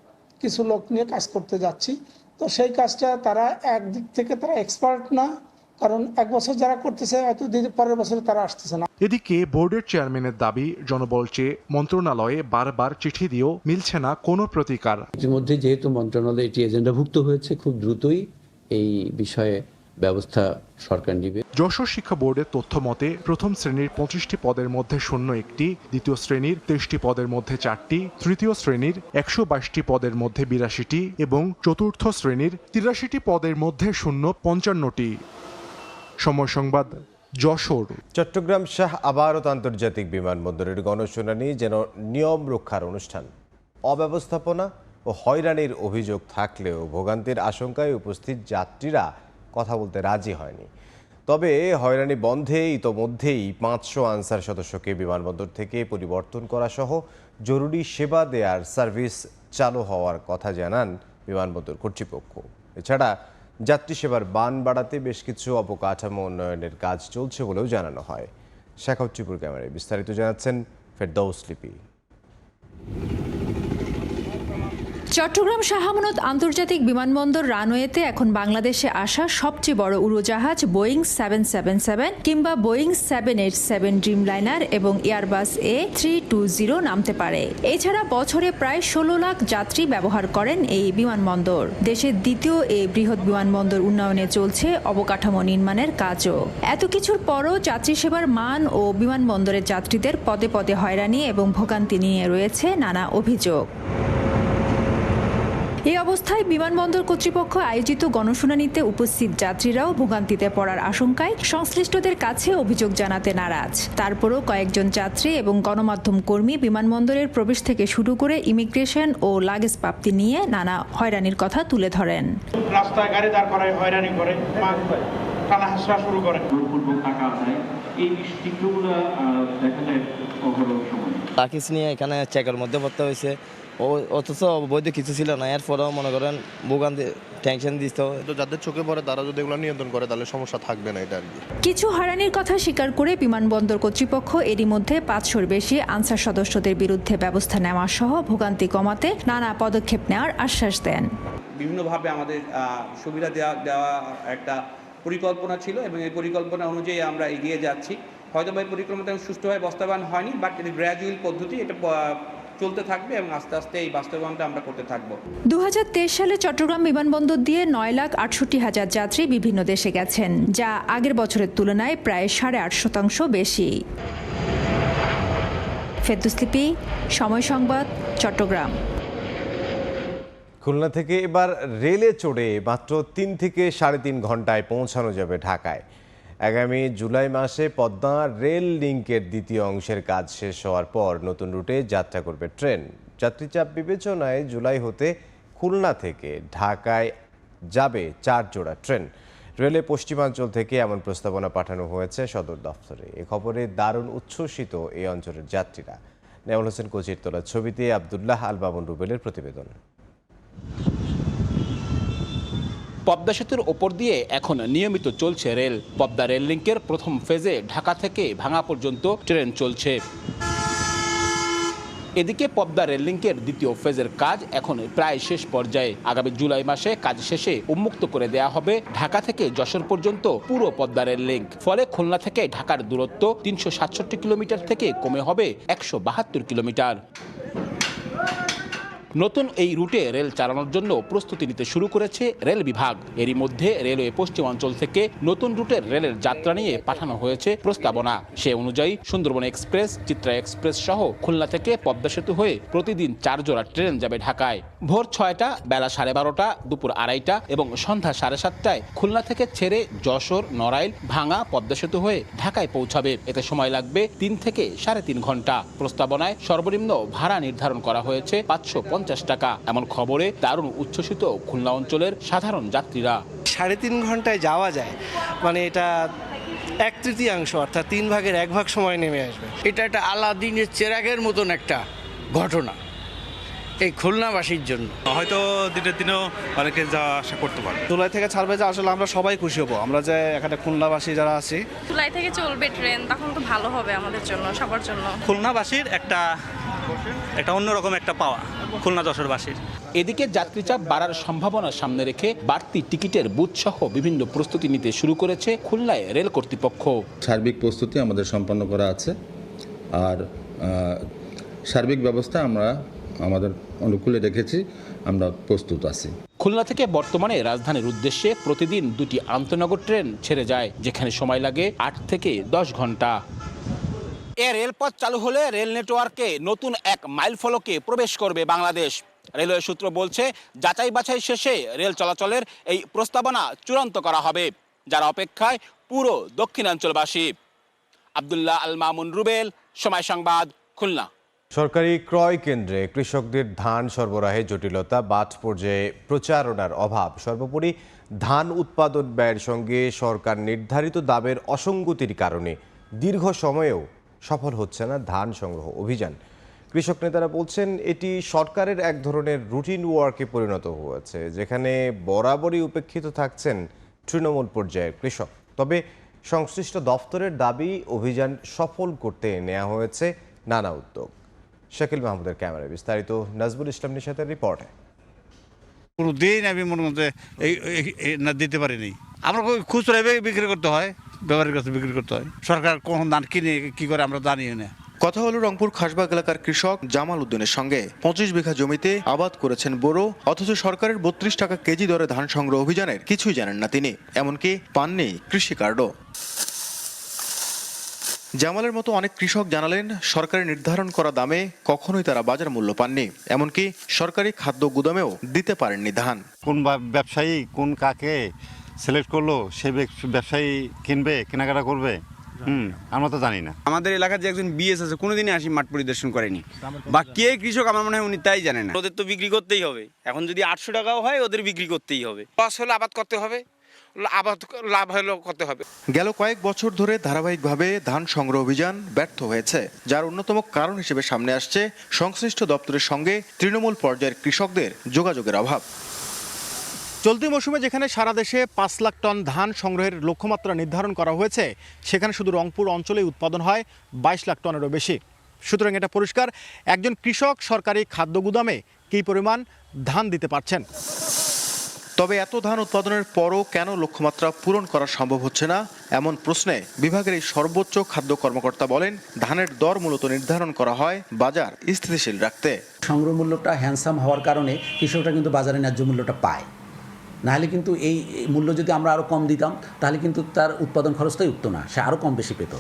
কিছু লোক নিয়ে কাজ করতে যাচ্ছি, তো সেই কাজটা তারা একদিক থেকে তারা এক্সপার্ট না, কারণ এক বছর যারা করতেছে হয়তো পরের বছরে তারা আসতেছে না। এদিকে বোর্ডের চেয়ারম্যানের দাবি, জনবল চেয়ে মন্ত্রণালয়ে বারবার চিঠি দিয়েও মিলছে না কোনো প্রতিকার। ইতিমধ্যে যেহেতু মন্ত্রণালয়ে এটি এজেন্ডাভুক্ত হয়েছে, খুব দ্রুতই এই বিষয়ে ব্যবস্থা সরকার নেবে। যশোর শিক্ষা বোর্ডের তথ্য মতে প্রথম শ্রেণীর 25টি পদের মধ্যে শূন্য 1টি, দ্বিতীয় শ্রেণীর 23টি পদের মধ্যে 4টি, তৃতীয় শ্রেণীর 122টি পদের মধ্যে 82টি এবং চতুর্থ শ্রেণীর 83টি পদের মধ্যে শূন্য 55টি। সময় সংবাদ, যশোর। চট্টগ্রাম শাহ আবারত আন্তর্জাতিক বিমানবন্দরের গণশুনানি যেন নিয়ম রক্ষার অনুষ্ঠান। অব্যবস্থাপনা ও হয়রানির অভিযোগ থাকলেও ভোগান্তির আশঙ্কায় উপস্থিত যাত্রীরা কথা বলতে রাজি হয়নি। তবে হয়রানি বন্ধে ইতোমধ্যেই 500 আনসার সদস্যকে বিমানবন্দর থেকে পরিবর্তন করা সহ জরুরি সেবা দেওয়ার সার্ভিস চালু হওয়ার কথা জানান বিমানবন্দর কর্তৃপক্ষ। এছাড়া যাত্রী সেবার মান বাড়াতে বেশ কিছু অবকাঠামো উন্নয়নের কাজ চলছে বলেও জানানো হয়। শাখাউত্তরপুর ক্যামেরায় বিস্তারিত জানাচ্ছেন ফেরদৌস লিপি। চট্টগ্রাম শাহ আমানত আন্তর্জাতিক বিমানবন্দর রানওয়েতে এখন বাংলাদেশে আসা সবচেয়ে বড় উড়োজাহাজ বোয়িং 777 কিংবা বোয়িং 787 ড্রিমলাইনার এবং এয়ারবাস A320 নামতে পারে। এছাড়া বছরে প্রায় 16 লাখ যাত্রী ব্যবহার করেন এই বিমানবন্দর। দেশের দ্বিতীয় এই বৃহৎ বিমানবন্দর উন্নয়নে চলছে অবকাঠামো নির্মাণের কাজও। এত কিছুর পরও যাত্রী সেবার মান ও বিমানবন্দরের যাত্রীদের পদে পদে হয়রানি এবং ভোগান্তি নিয়ে রয়েছে নানা অভিযোগ। এই অবস্থায় বিমানবন্দর কর্তৃপক্ষ আয়োজিত গণশুনানিতে উপস্থিত যাত্রীরাও ভোগান্তিতে পড়ার আশঙ্কায় সংশ্লিষ্টদের কাছে অভিযোগ জানাতে নারাজ। তারপরও কয়েকজন যাত্রী এবং গণমাধ্যম কর্মী বিমানবন্দরের প্রবেশ থেকে শুরু করে ইমিগ্রেশন ও লাগেজ প্রাপ্তি নিয়ে নানা হয়রানির কথা তুলে ধরেন। রাস্তায় গাড়ি দাঁড় করায় হয়রানি করে, টানা হাসরা শুরু করে, টাকা আদায়, এই চিত্রগুলো দেখা যায় অহরহ সময়। লাগেজ নিয়ে এখানে চেকের মধ্যে পড়তে হয়েছে, অথচ বৈধ কিছু ছিল না। এরপরেও মনে করেন ভোগান্তি টেনশন দিত। যাদের চোখে পড়ে তারা যদি এগুলো নিয়ন্ত্রণ করে তাহলে সমস্যা থাকবে না। এটা আর কি। কিছু হয়রানির কথা স্বীকার করে বিমানবন্দর কর্তৃপক্ষ এরই মধ্যে 500-র বেশি আনসার সদস্যদের বিরুদ্ধে ব্যবস্থা নেওয়া সহ ভোগান্তি কমাতে নানা পদক্ষেপ নেওয়ার আশ্বাস দেন। বিভিন্নভাবে আমাদের সুবিধা দেওয়া একটা পরিকল্পনা ছিল এবং এই পরিকল্পনা অনুযায়ী আমরা এগিয়ে যাচ্ছি। হয়তো এই পরিকল্পনা সুষ্ঠুভাবে বাস্তবায়ন হয়নি, বাট এটা গ্র্যাজুয়াল পদ্ধতি, এটা চলতে থাকবে এবং আস্তে আস্তে এই বাস্তবায়নটা আমরা করতে থাকবো। 2023 সালে চট্টগ্রাম বিমানবন্দর দিয়ে 9,68,000 যাত্রী বিভিন্ন দেশে গেছেন, যা আগের বছরের তুলনায় প্রায় 8.5% বেশি। ফেরদৌস লিপি, সময় সংবাদ, চট্টগ্রাম। খুলনা থেকে এবার রেলে চড়ে মাত্র 3 থেকে 3.5 ঘন্টায় পৌঁছানো যাবে ঢাকায়। আগামী জুলাই মাসে পদ্মা রেল লিংকের দ্বিতীয় অংশের কাজ শেষ হওয়ার পর নতুন রুটে যাত্রা করবে ট্রেন। যাত্রীচাপ বিবেচনায় জুলাই হতে খুলনা থেকে ঢাকায় যাবে 4 জোড়া ট্রেন। রেলে পশ্চিমাঞ্চল থেকে এমন প্রস্তাবনা পাঠানো হয়েছে সদর দফতরে। এ খবরে দারুণ উচ্ছ্বসিত এই অঞ্চলের যাত্রীরা। নেওয়াল হোসেন কোচির তোলা ছবিতে আবদুল্লাহ আল মামুন রুবেলের প্রতিবেদন। পদ্মা সেতুর ওপর দিয়ে এখন নিয়মিত চলছে রেল। পদ্মা রেল লিংকের প্রথম ফেজে ঢাকা থেকে ভাঙা পর্যন্ত ট্রেন চলছে। এদিকে পদ্মা রেল লিংকের দ্বিতীয় ফেজের কাজ এখন প্রায় শেষ পর্যায়ে। আগামী জুলাই মাসে কাজ শেষে উন্মুক্ত করে দেয়া হবে ঢাকা থেকে যশোর পর্যন্ত পুরো পদ্মা রেল লিংক। ফলে খুলনা থেকে ঢাকার দূরত্ব 367 কিলোমিটার থেকে কমে হবে 172 কিলোমিটার। নতুন এই রুটে রেল চালানোর জন্য প্রস্তুতি নিতে শুরু করেছে রেল বিভাগ। এরই মধ্যে রেলওয়ে পশ্চিমাঞ্চল থেকে নতুন রুটের রেলের যাত্রা নিয়ে পাঠানো হয়েছে প্রস্তাবনা। সে অনুযায়ী সুন্দরবন এক্সপ্রেস, চিত্রা এক্সপ্রেস সহ খুলনা থেকে পদ্মা সেতু হয়ে প্রতিদিন 4 জোড়া ট্রেন যাবে ঢাকায়। ভোর 6টা, বেলা 12:30, দুপুর 2:30 এবং সন্ধ্যা 7:30টায় খুলনা থেকে ছেড়ে যশোর, নড়াইল, ভাঙা পদ্মা সেতু হয়ে ঢাকায় পৌঁছাবে। এতে সময় লাগবে 3 থেকে 3.5 ঘন্টা। প্রস্তাবনায় সর্বনিম্ন ভাড়া নির্ধারণ করা হয়েছে 550 টাকা। এমন খবরে দারুণ উচ্ছ্বসিত খুলনা অঞ্চলের সাধারণ যাত্রীরা। 3.5 ঘন্টায় যাওয়া যায়, মানে এটা 1/3 অর্থাৎ 3 ভাগের 1 ভাগ সময় নেমে আসবে। এটা একটা আলাদিনের চেরাগের মতন একটা ঘটনা এই খুলনাবাসীর জন্য। হয়তো দিনের দিনেও অনেকে যাওয়া আসা করতে পারে। জুলাই থেকে ছাড়বে, যে আসলে আমরা সবাই খুশি হব। আমরা যে এখানে খুলনাবাসী যারা আছি, জুলাই থেকে চলবে ট্রেন, তখন তো ভালো হবে আমাদের জন্য, সবার জন্য। খুলনাবাসীর একটা অন্যরকম একটা পাওয়া খুলনা যশোরবাসীর। এদিকে যাত্রী চাপ বাড়ার সম্ভাবনা সামনে রেখে বাড়তি টিকিটের বুথ সহ বিভিন্ন প্রস্তুতি নিতে শুরু করেছে খুলনায় রেল কর্তৃপক্ষ। সার্বিক প্রস্তুতি আমাদের সম্পন্ন করা আছে, আর সার্বিক ব্যবস্থা আমরা আমাদের অনুকূলে রেখেছি, আমরা প্রস্তুত আছি। খুলনা থেকে বর্তমানে রাজধানীর উদ্দেশ্যে প্রতিদিন 2টি আন্তনগর ট্রেন ছেড়ে যায়, যেখানে সময় লাগে 8 থেকে 10 ঘন্টা। এ রেলপথ চালু হলে রেল নেটওয়ার্কে নতুন এক মাইলফলকে প্রবেশ করবে বাংলাদেশ। রেলওয়ে সূত্র বলছে, যাচাই বাছাই শেষে রেল চলাচলের এই প্রস্তাবনা চূড়ান্ত করা হবে, যার অপেক্ষায় পুরো দক্ষিণাঞ্চলবাসী। আব্দুল্লাহ আল মামুন রুবেল, সময় সংবাদ, খুলনা। সরকারি ক্রয় কেন্দ্রে কৃষকদের ধান সরবরাহে জটিলতা, মাঠ পর্যায়ে প্রচারণার অভাব, সর্বোপরি ধান উৎপাদন ব্যয়ের সঙ্গে সরকার নির্ধারিত দামের অসঙ্গতির কারণে দীর্ঘ সময়েও সফল হচ্ছে না ধান সংগ্রহ অভিযান। কৃষক নেতারা বলছেন, এটি সরকারের এক ধরনের রুটিন ওয়ার্কে পরিণত হয়েছে, যেখানে বরাবরই উপেক্ষিত থাকছেন তৃণমূল পর্যায়ের কৃষক। তবে সংশ্লিষ্ট দফতরের দাবি, অভিযান সফল করতে নেওয়া হয়েছে নানা উদ্যোগ। শাকিল মাহমুদের ক্যামেরায় বিস্তারিত নাজবুল ইসলাম নিশাতের রিপোর্টে। কোনো দিন আমি মনে মধ্যে না দিতে পারিনি। আমরা খুচরা বিক্রি করতে হয়, ব্যবহারের কাছে বিক্রি করতে হয়। সরকার কখন ধান কিনে কি করে আমরা জানিও না। কথা হলো রংপুর খাসবাগ এলাকার কৃষক জামাল উদ্দিনের সঙ্গে। 25 বিঘা জমিতে আবাদ করেছেন বোরো, অথচ সরকারের 32 টাকা কেজি দরে ধান সংগ্রহ অভিযানের কিছুই জানেন না তিনি, এমনকি পাননি কৃষি কার্ডও। জামালের মতো অনেক কৃষক জানালেন, সরকারের নির্ধারণ করা দামে কখনোই তারা বাজার মূল্য পাননি, এমনকি সরকারি খাদ্য গুদামেও দিতে পারেননি ধান। কোন ব্যবসায়ী কোন কাকে সিলেক্ট করলো, সে ব্যবসায়ী কিনবে, কেনাকাটা করবে, আমরা তো জানি না। আমাদের এলাকার যে একজন বিএস আছে, কোনোদিনই আসি মাঠ পরিদর্শন করেনি, বা কে কৃষক আমার মনে হয় উনি তাই জানে না। ওদের তো বিক্রি করতেই হবে, এখন যদি 800 টাকাও হয় ওদের বিক্রি করতেই হবে। লস হলে আবাদ করতে হবে, আবাদ লাভ হলেও করতে হবে। গেল কয়েক বছর ধরে ধারাবাহিকভাবে ধান সংগ্রহ অভিযান ব্যর্থ হয়েছে, যার অন্যতম কারণ হিসেবে সামনে আসছে সংশ্লিষ্ট দপ্তরের সঙ্গে তৃণমূল পর্যায়ের কৃষকদের যোগাযোগের অভাব। চলতি মৌসুমে যেখানে সারা দেশে 5 লাখ টন ধান সংগ্রহের লক্ষ্যমাত্রা নির্ধারণ করা হয়েছে, সেখানে শুধু রংপুর অঞ্চলেই উৎপাদন হয় 22 লাখ টনেরও বেশি। সুতরাং এটা পরিষ্কার, একজন কৃষক সরকারি খাদ্য গুদামে কী পরিমাণ ধান দিতে পারছেন। তবে এত ধান উৎপাদনের পরও কেন লক্ষ্যমাত্রা পূরণ করা সম্ভব হচ্ছে না, এমন প্রশ্নে বিভাগের এই সর্বোচ্চ খাদ্য কর্মকর্তা বলেন, ধানের দর মূলত নির্ধারণ করা হয় বাজার স্থিতিশীল রাখতে। সংগ্রহ মূল্যটা হ্যান্ডসাম হওয়ার কারণে কৃষকরা কিন্তু বাজারে ন্যায্য মূল্যটা পায়, নাহলে কিন্তু এই মূল্য যদি আমরা আরও কম দিতাম, তাহলে কিন্তু তার উৎপাদন খরচটাই উঠতো না, সে আরও কম বেশি পেত।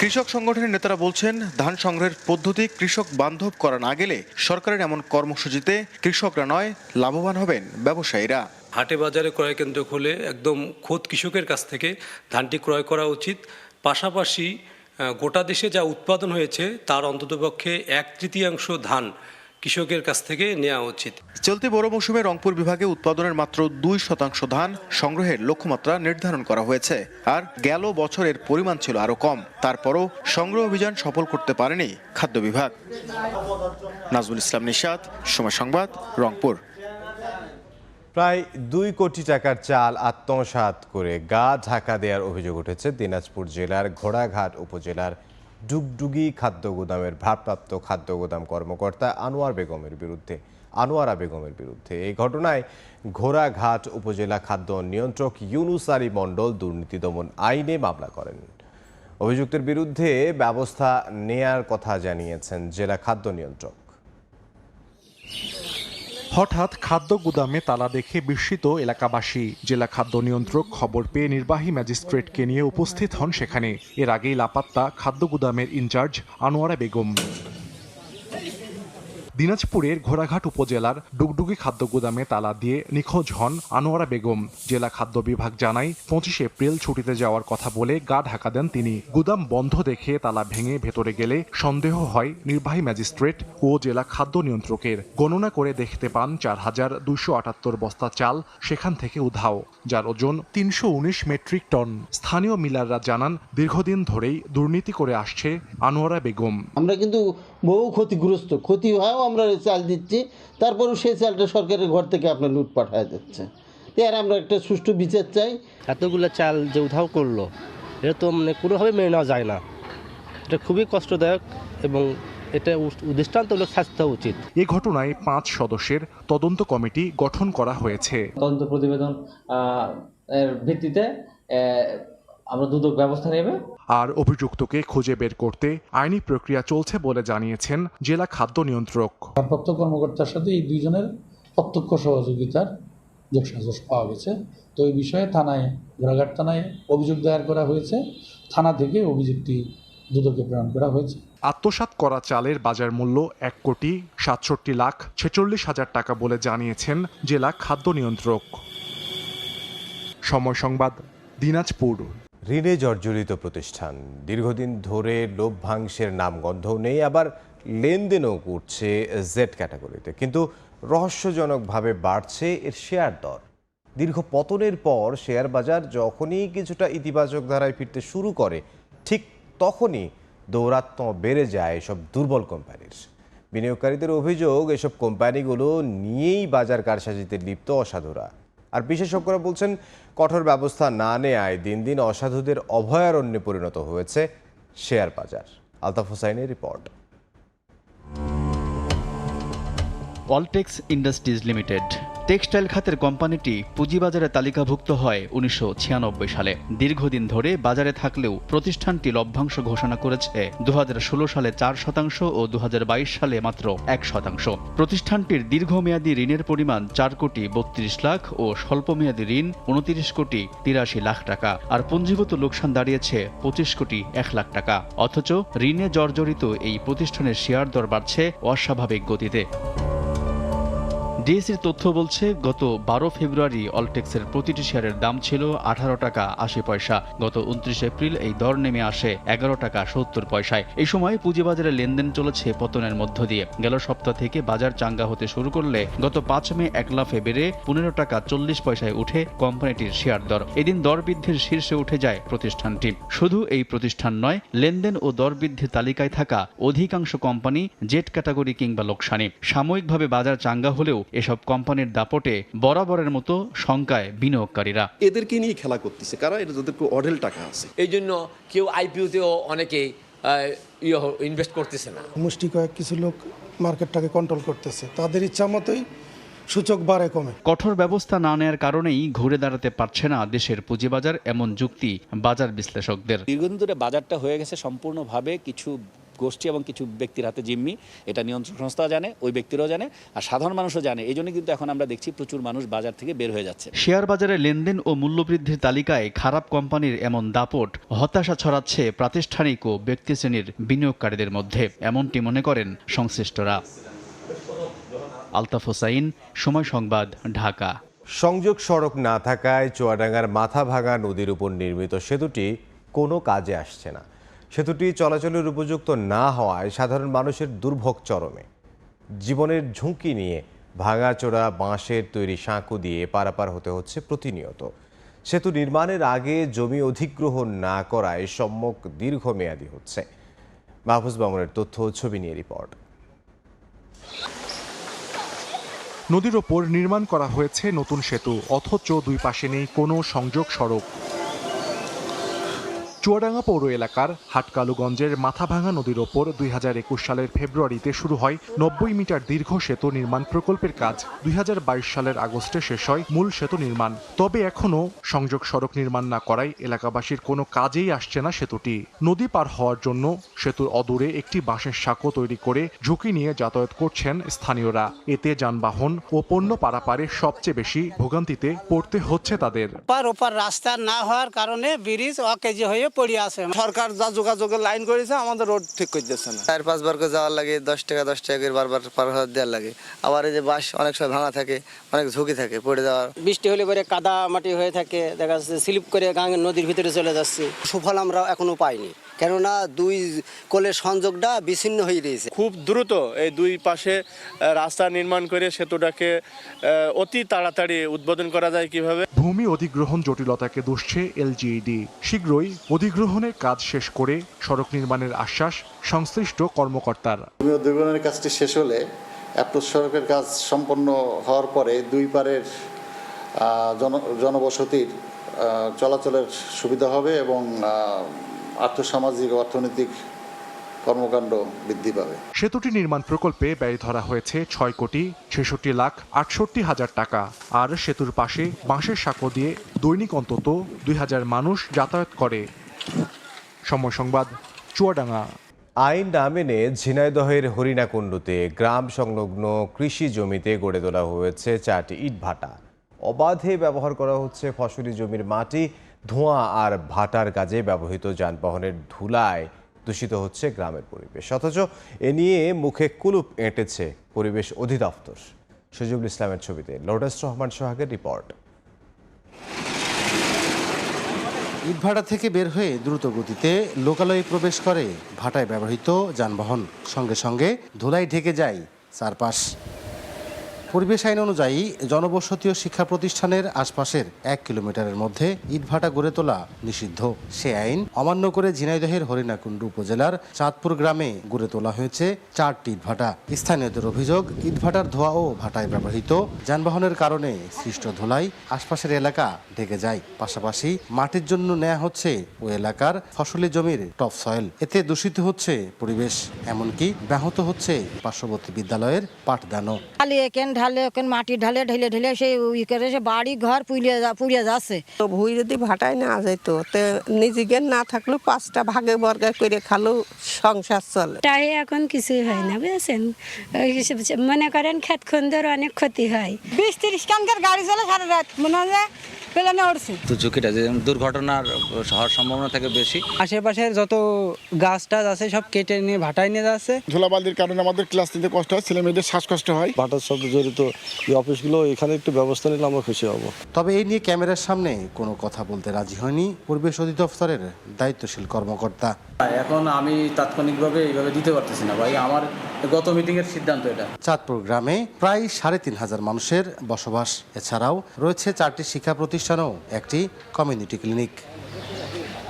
কৃষক সংগঠনের নেতারা বলছেন, ধান সংগ্রহের পদ্ধতি কৃষক বান্ধব করা না গেলে সরকারের এমন কর্মসূচিতে কৃষকরা নয়, লাভবান হবেন ব্যবসায়ীরা। হাটে বাজারে ক্রয় কেন্দ্র খুলে একদম খোদ কৃষকের কাছ থেকে ধানটি ক্রয় করা উচিত। পাশাপাশি গোটা দেশে যা উৎপাদন হয়েছে তার অন্ততপক্ষে 1/3 ধান কৃষকের কাছ থেকে নেওয়া উচিত। চলতি বড় মৌসুমে রংপুর বিভাগে উৎপাদনের মাত্র 2% ধান সংগ্রহের লক্ষ্যমাত্রা নির্ধারণ করা হয়েছে, আর গেল বছরের পরিমাণ ছিল আরও কম। তারপরও সংগ্রহ অভিযান সফল করতে পারেনি খাদ্য বিভাগ। নাজমুল ইসলাম নিশাত, সময় সংবাদ, রংপুর। প্রায় 2 কোটি টাকার চাল আত্মসাৎ করে গা ঢাকা দেওয়ার অভিযোগ উঠেছে দিনাজপুর জেলার ঘোড়াঘাট উপজেলার ডুগডুগি খাদ্য গুদামের ভারপ্রাপ্ত খাদ্য গুদাম কর্মকর্তা আনোয়ারা বেগমের বিরুদ্ধে। এই ঘটনায় ঘোড়াঘাট উপজেলা খাদ্য নিয়ন্ত্রক ইউনুস আলী মণ্ডল দুর্নীতি দমন আইনে মামলা করেন। অভিযুক্তের বিরুদ্ধে ব্যবস্থা নেয়ার কথা জানিয়েছেন জেলা খাদ্য নিয়ন্ত্রক। হঠাৎ খাদ্য গুদামে তালা দেখে বিস্মিত এলাকাবাসী। জেলা খাদ্য নিয়ন্ত্রক খবর পেয়ে নির্বাহী ম্যাজিস্ট্রেটকে নিয়ে উপস্থিত হন সেখানে। এর আগেই লাপাত্তা খাদ্য গুদামের ইনচার্জ আনোয়ারা বেগম। দিনাজপুরের ঘোড়াঘাট উপজেলার ডুগডুগি খাদ্য গুদামে তালা দিয়ে নিখোঁজ হন আনোয়ারা বেগম। জেলা খাদ্য বিভাগ জানায় 25 এপ্রিল ছুটিতে যাওয়ার কথা বলে গা ঢাকা দেন তিনি। গুদাম বন্ধ দেখে তালা ভেঙে ভেতরে গেলে সন্দেহ হয় নির্বাহী ম্যাজিস্ট্রেট ও জেলা খাদ্য নিয়ন্ত্রকের। গণনা করে দেখতে পান 4278 বস্তা চাল সেখান থেকে উধাও, যার ওজন 319 মেট্রিক টন। স্থানীয় মিলাররা জানান, দীর্ঘদিন ধরেই দুর্নীতি করে আসছে আনোয়ারা বেগম। আমরা কিন্তু বহু ক্ষতিগ্রস্ত, ক্ষতি হয়েও আমরা চাল দিচ্ছি, তারপরেও সেই চালটা সরকারের ঘর থেকে আপনার লুট পাঠায় যাচ্ছে। এর আমরা একটা সুষ্ঠু বিচার চাই। এতগুলো চাল যে উধাও করলো, এটা তো মানে কোনোভাবে মেনে নেওয়া যায় না। এটা খুবই কষ্টদায়ক এবং এটা দৃষ্টান্ত হলো স্বাস্থ্য উচিত। এ ঘটনায় 5 সদস্যের তদন্ত কমিটি গঠন করা হয়েছে। তদন্ত প্রতিবেদন এর ভিত্তিতে আমরা দুদক ব্যবস্থা নেবে। আর অভিযুক্তকে খুঁজে বের করতে আইনি প্রক্রিয়া চলছে বলে জানিয়েছেন জেলা খাদ্য নিয়ন্ত্রক। ভারপ্রাপ্ত কর্মকর্তার সাথে এই দুইজনের প্রত্যক্ষ সহযোগিতার যোগসাজশ পাওয়া গেছে। তো এই বিষয়ে থানায় ঘোড়াঘাট থানায় অভিযোগ দায়ের করা হয়েছে। থানা থেকে অভিযোগটি দুদকে প্রেরণ করা হয়েছে। আত্মসাৎ করা চালের বাজার মূল্য 1,67,46,000 টাকা বলে জানিয়েছেন জেলা খাদ্য নিয়ন্ত্রক। সময় সংবাদ, দিনাজপুর। ঋণে জর্জরিত প্রতিষ্ঠান, দীর্ঘদিন ধরে লভ্যাংশের নামগন্ধও নেই, আবার লেনদেনও করছে জেড ক্যাটাগরিতে, কিন্তু রহস্যজনকভাবে বাড়ছে এর শেয়ার দর। দীর্ঘ পতনের পর শেয়ার বাজার যখনই কিছুটা ইতিবাচক ধারায় ফিরতে শুরু করে, ঠিক তখনই দৌরাত্ম্য বেড়ে যায় এসব দুর্বল কোম্পানির। বিনিয়োগকারীদের অভিযোগ, এসব কোম্পানিগুলো নিয়েই বাজার কারসাজিতে লিপ্ত অসাধুরা। আর বিশেষজ্ঞরা বলছেন, কঠোর ব্যবস্থা না নেয়ায় দিন দিন অসাধুদের অভয়ারণ্যে পরিণত হয়েছে শেয়ার বাজার। আলতাফ হোসাইনের report. Alltex industries limited textile খাতের কোম্পানিটি পুঁজিবাজারে তালিকাভুক্ত হয় 1996 সালে। দীর্ঘদিন ধরে বাজারে থাকলেও প্রতিষ্ঠানটি লভ্যাংশ ঘোষণা করেছে 2016 সালে 4% ও 2022 সালে মাত্র 1%। প্রতিষ্ঠানটির দীর্ঘমেয়াদী ঋণের পরিমাণ 4,32 লাখ ও স্বল্পমেয়াদী ঋণ 29,83 লাখ টাকা, আর পুঞ্জিগত লোকসান দাঁড়িয়েছে 25,01 লাখ টাকা। অথচ ঋণে জর্জরিত এই প্রতিষ্ঠানের শেয়ার দর বাড়ছে অস্বাভাবিক গতিতে। ডিএসির তথ্য বলছে, গত 12 ফেব্রুয়ারি অলটেক্সের প্রতিটি শেয়ারের দাম ছিল 18 টাকা 80 পয়সা। গত 29 এপ্রিল এই দর নেমে আসে 11 টাকা 70 পয়সায়। এই সময় পুঁজিবাজারে লেনদেন চলেছে পতনের মধ্য দিয়ে। গেল সপ্তাহ থেকে বাজার চাঙ্গা হতে শুরু করলে গত 5 মে এক লাফে বেড়ে 15 টাকা 40 পয়সায় উঠে কোম্পানিটির শেয়ার দর। এদিন দর বৃদ্ধির শীর্ষে উঠে যায় প্রতিষ্ঠানটি। শুধু এই প্রতিষ্ঠান নয়, লেনদেন ও দর বৃদ্ধির তালিকায় থাকা অধিকাংশ কোম্পানি জেড ক্যাটাগরি কিংবা লোকসানি। সাময়িকভাবে বাজার চাঙ্গা হলেও এসব কোম্পানির দাপটে বরাবরের মতো শঙ্কায় বিনিয়োগকারীরা। এদেরকে নিয়ে খেলা করতেছে কারা? এদের অঢেল টাকা আছে, এই জন্য কেউ আইপিওতেও অনেকে ইনভেস্ট করতেছে না। মুষ্টি কয়েক কিছু লোক মার্কেটটাকে কন্ট্রোল করতেছে, তাদের ইচ্ছা মতোই সূচক বাড়ে কমে। কঠোর ব্যবস্থা না নেওয়ার কারণেই ঘুরে দাঁড়াতে পারছে না দেশের পুঁজিবাজার, এমন যুক্তি বাজার বিশ্লেষকদের। দীর্ঘদিন ধরে বাজারটা হয়ে গেছে সম্পূর্ণভাবে কিছু গোষ্ঠী এবং কিছু ব্যক্তির হাতে জিম্মি। এটা নিয়ন্ত্রণ সংস্থা জানে, ওই ব্যক্তিরাও জানে, আর সাধারণ মানুষও জানে। এই জন্য কিন্তু এখন আমরা দেখছি প্রচুর মানুষ বাজার থেকে বের হয়ে যাচ্ছে। শেয়ার বাজারে লেনদেন ও মূল্যবৃদ্ধির তালিকায় খারাপ কোম্পানির এমন দাপট হতাশা ছড়াচ্ছে প্রাতিষ্ঠানিক ও ব্যক্তি শ্রেণীর বিনিয়োগকারীদের মধ্যে, এমনটি মনে করেন সংশ্লিষ্টরা। আলতাফ হোসাইন, সময় সংবাদ, ঢাকা। সংযোগ সড়ক না থাকায় চুয়াডাঙ্গার মাথাভাঙা নদীর উপর নির্মিত সেতুটি কোনো কাজে আসছে না। সেতুটি চলাচলের উপযুক্ত না হওয়ায় সাধারণ মানুষের দুর্ভোগ চরমে। জীবনের ঝুঁকি নিয়ে ভাঙাচোরা বাঁশের তৈরি সাঁকো দিয়ে পারাপার হতে হচ্ছে প্রতিনিয়ত। সেতু নির্মাণের আগে জমি অধিগ্রহণ না করায় সম্যক দীর্ঘমেয়াদী হচ্ছে। মাহফুজ মামুনের তথ্য, ছবি নিয়ে রিপোর্ট। নদীর ওপর নির্মাণ করা হয়েছে নতুন সেতু, অথচ দুই পাশে নেই কোনো সংযোগ সড়ক। চুয়াডাঙ্গা পৌর এলাকার হাটকালুগঞ্জের মাথাভাঙা নদীর ওপর 2021 সালের ফেব্রুয়ারিতে শুরু হয় 90 মিটার দীর্ঘ সেতু নির্মাণ প্রকল্পের কাজ। 2022 সালের আগস্টে শেষ হয় মূল সেতু নির্মাণ। তবে এখনও সংযোগ সড়ক নির্মাণ না করায় এলাকাবাসীর কোনো কাজেই আসছে না সেতুটি। নদী পার হওয়ার জন্য সেতুর অদূরে একটি বাঁশের সাঁকো তৈরি করে ঝুঁকি নিয়ে যাতায়াত করছেন স্থানীয়রা। এতে যানবাহন ও পণ্য পারাপারে সবচেয়ে বেশি ভোগান্তিতে পড়তে হচ্ছে তাদের। পার ওপার রাস্তা না হওয়ার কারণে ব্রিজ অকেজে হয়ে পড়ে আছে। সরকার যা যোগাযোগের লাইন করেছে, আমাদের রোড ঠিক করে দিচ্ছে না। 4-5 বার করে যাওয়ার লাগে, 10 টাকা করে বারবার পার হওয়ার দেওয়ার লাগে। আবার এই যে বাস অনেক সময় ভাঙা থাকে, অনেক ঝুঁকি থাকে পড়ে যাওয়ার। বৃষ্টি হলে পরে কাদা মাটি হয়ে থাকে, দেখা যাচ্ছে স্লিপ করে নদীর ভিতরে চলে যাচ্ছে। সুফল আমরা এখনো পাইনি, কেননা দুই কোলের সংযোগটা বিচ্ছিন্ন হয়ে রয়েছে। খুব দ্রুত এই দুই পাশে রাস্তা নির্মাণ করে সেতুটাকে অতি তাড়াতাড়ি উদ্বোধন করা যায় কিভাবে। ভূমি অধিগ্রহণ জটিলতাকে দুষছে এলজিইডি। শীঘ্রই অধিগ্রহণের কাজ শেষ করে সড়ক নির্মাণের আশ্বাস সংশ্লিষ্ট কর্মকর্তার। ভূমি অধিগ্রহণের কাজটি শেষ হলে অ্যাপ্রোচ সড়কের কাজ সম্পন্ন হওয়ার পরে দুই পারের জনবসতির চলাচলের সুবিধা হবে এবং আর্থসামাজিক অর্থনৈতিক কর্মকাণ্ড বৃদ্ধি পাবে। সেতুটি নির্মাণ প্রকল্পে ব্যয় ধরা হয়েছে ৬,৬৬,৬৮,০০০ টাকা। আর সেতুর পাশে বাঁশের সাঁকো দিয়ে দৈনিক অন্তত ২,০০০ মানুষ যাতায়াত করে। সময় সংবাদ, চুয়াডাঙ্গা। আইন না মেনে ঝিনাইদহের হরিণাকুণ্ডুতে গ্রাম সংলগ্ন কৃষি জমিতে গড়ে তোলা হয়েছে 4টি ইটভাটা। অবাধে ব্যবহার করা হচ্ছে ফসলি জমির মাটি। ধোঁয়া আর ভাটার কাজে ব্যবহৃত যানবাহনের ধুলায় দূষিত হচ্ছে গ্রামের পরিবেশ। অথচ এ নিয়ে মুখে কুলুপ এঁটেছে পরিবেশ অধিদপ্তর। সজিবুল ইসলামের ছবিতে লোটাস রহমান সোহাগের রিপোর্ট। ইটভাটা থেকে বের হয়ে দ্রুত গতিতে লোকালয়ে প্রবেশ করে ভাটায় ব্যবহৃত যানবাহন। সঙ্গে সঙ্গে ধুলায় ঢেকে যায় চারপাশ। পরিবেশ আইন অনুযায়ী জনবসতি ও শিক্ষা প্রতিষ্ঠানের আশপাশের 1 কিলোমিটারের মধ্যে ইটভাটা গড়ে তোলা নিষিদ্ধ। সে আইন অমান্য করে ঝিনাইদহের হরিণাকুণ্ডু উপজেলার চাঁদপুর গ্রামে গড়ে তোলা হয়েছে 4টি ইটভাটা। স্থানীয়দের অভিযোগ, ইটভাটার ধোঁয়া ও ভাটায় ব্যবহৃত যানবাহনের কারণে সৃষ্ট ধুলাই আশপাশের এলাকা ঢেকে যায়। পাশাপাশি মাটির জন্য নেওয়া হচ্ছে ওই এলাকার ফসলি জমির টপ সয়েল। এতে দূষিত হচ্ছে পরিবেশ, এমনকি ব্যাহত হচ্ছে পার্শ্ববর্তী বিদ্যালয়ের পাঠদানও। ঢালে ওখানে মাটি ঢালে ঢেলে ঢেলে সেই সে বাড়ি ঘর পুড়িয়ে যাচ্ছে। তো ভুই যদি ভাটায় না যাইতো তো নিজেকে না থাকলেও 5টা ভাগে বর্গা করে খালো সংসার চলে। তাই এখন কিছুই হয় না, বুঝেছেন। মনে করেন ক্ষেত খন্দের অনেক ক্ষতি হয়। 20-30 কানকার গাড়ি চলে সারা রাত, মনে হয় প্লেনে উঠছে। তো ঝুঁকিটা যে দুর্ঘটনার হওয়ার সম্ভাবনা থাকে বেশি। আশেপাশের যত গাছ টাছ আছে সব কেটে নিয়ে ভাটায় নিয়ে যাচ্ছে। ধুলাবালির কারণে আমাদের ক্লাস নিতে কষ্ট হয়, ছেলে মেয়েদের শ্বাসকষ্ট হয়। ভাটার সাথে জড়িত এই অফিসগুলো এখানে একটু ব্যবস্থা নিলে আমরা খুশি হব। তবে এই নিয়ে ক্যামেরার সামনে কোনো কথা বলতে রাজি হয়নি পরিবেশ অধিদপ্তরের দায়িত্বশীল কর্মকর্তা। এখন আমি তাৎক্ষণিকভাবে এইভাবে দিতে পারতেছি না ভাই, আমার গত মিটিংয়ের সিদ্ধান্ত এটা। চাঁদপুর গ্রামে প্রায় 3,500 মানুষের বসবাস। এছাড়াও রয়েছে 4টি শিক্ষা প্রতিষ্ঠান ও একটি কমিউনিটি ক্লিনিক।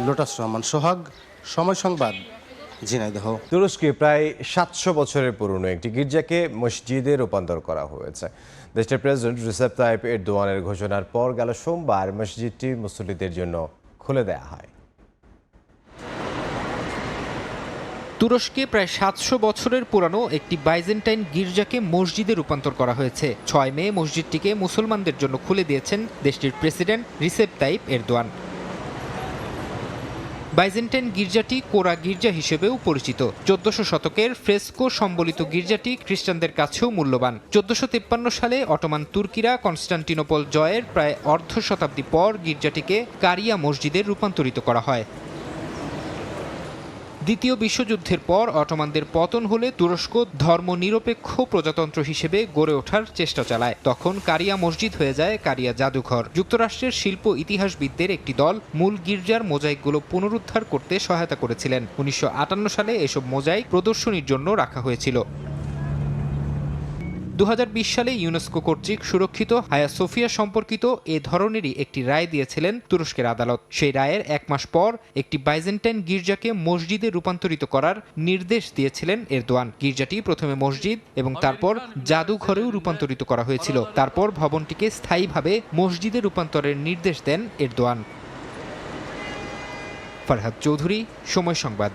লোটাস রহমান সোহাগ, সময় সংবাদ, ঝিনাইদহ। তুরস্কে প্রায় 700 বছরের পুরনো একটি গির্জাকে মসজিদে রূপান্তর করা হয়েছে। দেশটির প্রেসিডেন্ট রিসেপ তাইপ এরদোয়ানের ঘোষণার পর গেল সোমবার মসজিদটি মুসল্লিদের জন্য খুলে দেওয়া হয়। তুরস্কে প্রায় 700 বছরের পুরানো একটি বাইজেন্টাইন গির্জাকে মসজিদে রূপান্তর করা হয়েছে। 6 মে মসজিদটিকে মুসলমানদের জন্য খুলে দিয়েছেন দেশটির president Recep Tayyip Erdogan. Byzantine গির্জাটি কোরা গির্জা হিসেবেও পরিচিত। 1400 শতকের ফ্রেস্কো সম্বলিত গির্জাটি খ্রিস্টানদের কাছেও মূল্যবান। 1453 সালে অটোমান তুর্কিরা কনস্টান্টিনোপল জয়ের প্রায় অর্ধ শতাব্দী পর গির্জাটিকে কারিয়া মসজিদে রূপান্তরিত করা হয়। দ্বিতীয় বিশ্বযুদ্ধের পর অটোমানদের পতন হলে তুরস্ক ধর্মনিরপেক্ষ প্রজাতন্ত্র হিসেবে গড়ে ওঠার চেষ্টা চালায়। তখন কারিয়া মসজিদ হয়ে যায় কারিয়া জাদুঘর। যুক্তরাষ্ট্রের শিল্প ইতিহাসবিদদের একটি দল মূল গির্জার মোজাইকগুলো পুনরুদ্ধার করতে সহায়তা করেছিলেন। 1958 সালে এসব মোজাইক প্রদর্শনীর জন্য রাখা হয়েছিল। 2020 সালে ইউনেস্কো কর্তৃক সুরক্ষিত হায়া সোফিয়া সম্পর্কিত এ ধরনেরই একটি রায় দিয়েছিলেন তুরস্কের আদালত। সেই রায়ের 1 মাস পর একটি বাইজেন্টাইন গির্জাকে মসজিদে রূপান্তরিত করার নির্দেশ দিয়েছিলেন এরদোয়ান। গির্জাটি প্রথমে মসজিদ এবং তারপর জাদুঘরেও রূপান্তরিত করা হয়েছিল। তারপর ভবনটিকে স্থায়ীভাবে মসজিদে রূপান্তরের নির্দেশ দেন এরদোয়ান। ফারহাদ চৌধুরী, সময় সংবাদ।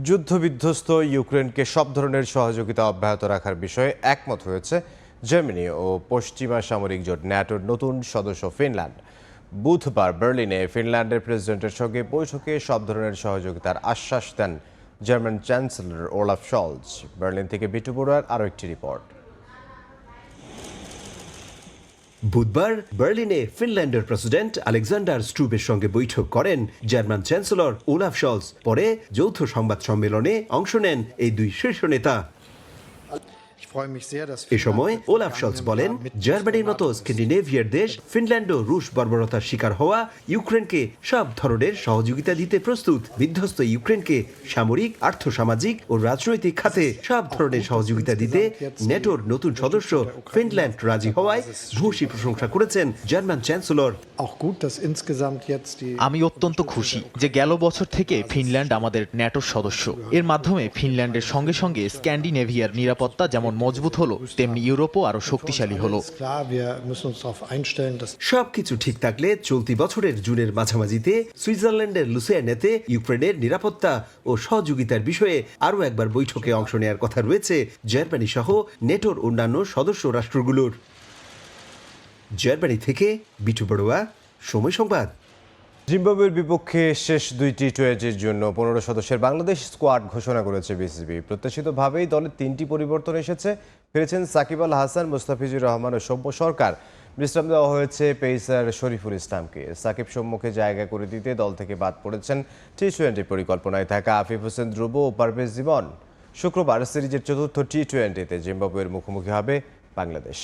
যুদ্ধবিধ্বস্ত ইউক্রেনকে সব ধরনের সহযোগিতা অব্যাহত রাখার বিষয়ে একমত হয়েছে জার্মানি ও পশ্চিমা সামরিক জোট ন্যাটোর নতুন সদস্য ফিনল্যান্ড। বুধবার বার্লিনে ফিনল্যান্ডের প্রেসিডেন্টের সঙ্গে বৈঠকে সব ধরনের সহযোগিতার আশ্বাস দেন জার্মান চ্যান্সেলর ওলাফ শলজ। বার্লিন থেকে বিটু বড়ুয়ার আরও একটি রিপোর্ট। বুধবার বার্লিনে ফিনল্যান্ডের প্রেসিডেন্ট আলেকজান্ডার স্টুবের সঙ্গে বৈঠক করেন জার্মান চ্যান্সেলর ওলাফ শলজ। পরে যৌথ সংবাদ সম্মেলনে অংশ নেন এই দুই শীর্ষ নেতা। এ সময় ওলাফ শলজ বলেন, জার্মানির মতো স্ক্যান্ডিনেভিয়ার দেশ ফিনল্যান্ডও রুশ বর্বরতার শিকার হওয়া ইউক্রেনকে সব ধরনের সহযোগিতা দিতে প্রস্তুত। বিধ্বস্ত ইউক্রেনকে সামরিক, আর্থসামাজিক ও রাজনৈতিক খাতে সব ধরনের সহযোগিতা দিতে ন্যাটোর নতুন সদস্য ফিনল্যান্ড রাজি হওয়ায় ভূয়সী প্রশংসা করেছেন জার্মান চ্যান্সেলর। আমি অত্যন্ত খুশি যে গেল বছর থেকে ফিনল্যান্ড আমাদের ন্যাটোর সদস্য। এর মাধ্যমে ফিনল্যান্ডের সঙ্গে সঙ্গে স্ক্যান্ডিনেভিয়ার নিরাপত্তা যেমন যেমন মজবুত হলো, তেমনি ইউরোপও আরও শক্তিশালী হলো। সবকিছু ঠিক থাকলে চলতি বছরের জুনের মাঝামাঝিতে সুইজারল্যান্ডের লুসিয়ানেতে ইউক্রেনের নিরাপত্তা ও সহযোগিতার বিষয়ে আরও একবার বৈঠকে অংশ নেওয়ার কথা রয়েছে জার্মানি সহ নেটোর অন্যান্য সদস্য রাষ্ট্রগুলোর। জার্মানি থেকে বিটু বড়ুয়া, সময় সংবাদ। জিম্বাবুয়ের বিপক্ষে শেষ 2 টি-20-র জন্য 15 সদস্যের বাংলাদেশ স্কোয়াড ঘোষণা করেছে বিসিবি। প্রত্যাশিতভাবেই দলে 3টি পরিবর্তন এসেছে। ফিরেছেন সাকিব আল হাসান, মুস্তাফিজুর রহমান ও সৌম্য সরকার। বিশ্রাম দেওয়া হয়েছে পেসার শরীফুল ইসলামকে। সাকিব সৌম্যকে জায়গা করে দিতে দল থেকে বাদ পড়েছেন টি-20 পরিকল্পনায় থাকা আফিফ হোসেন ধ্রুব ও পারভেজ জীবন। শুক্রবার সিরিজের 4র্থ টি-20-তে জিম্বাবুয়ের মুখোমুখি হবে বাংলাদেশ।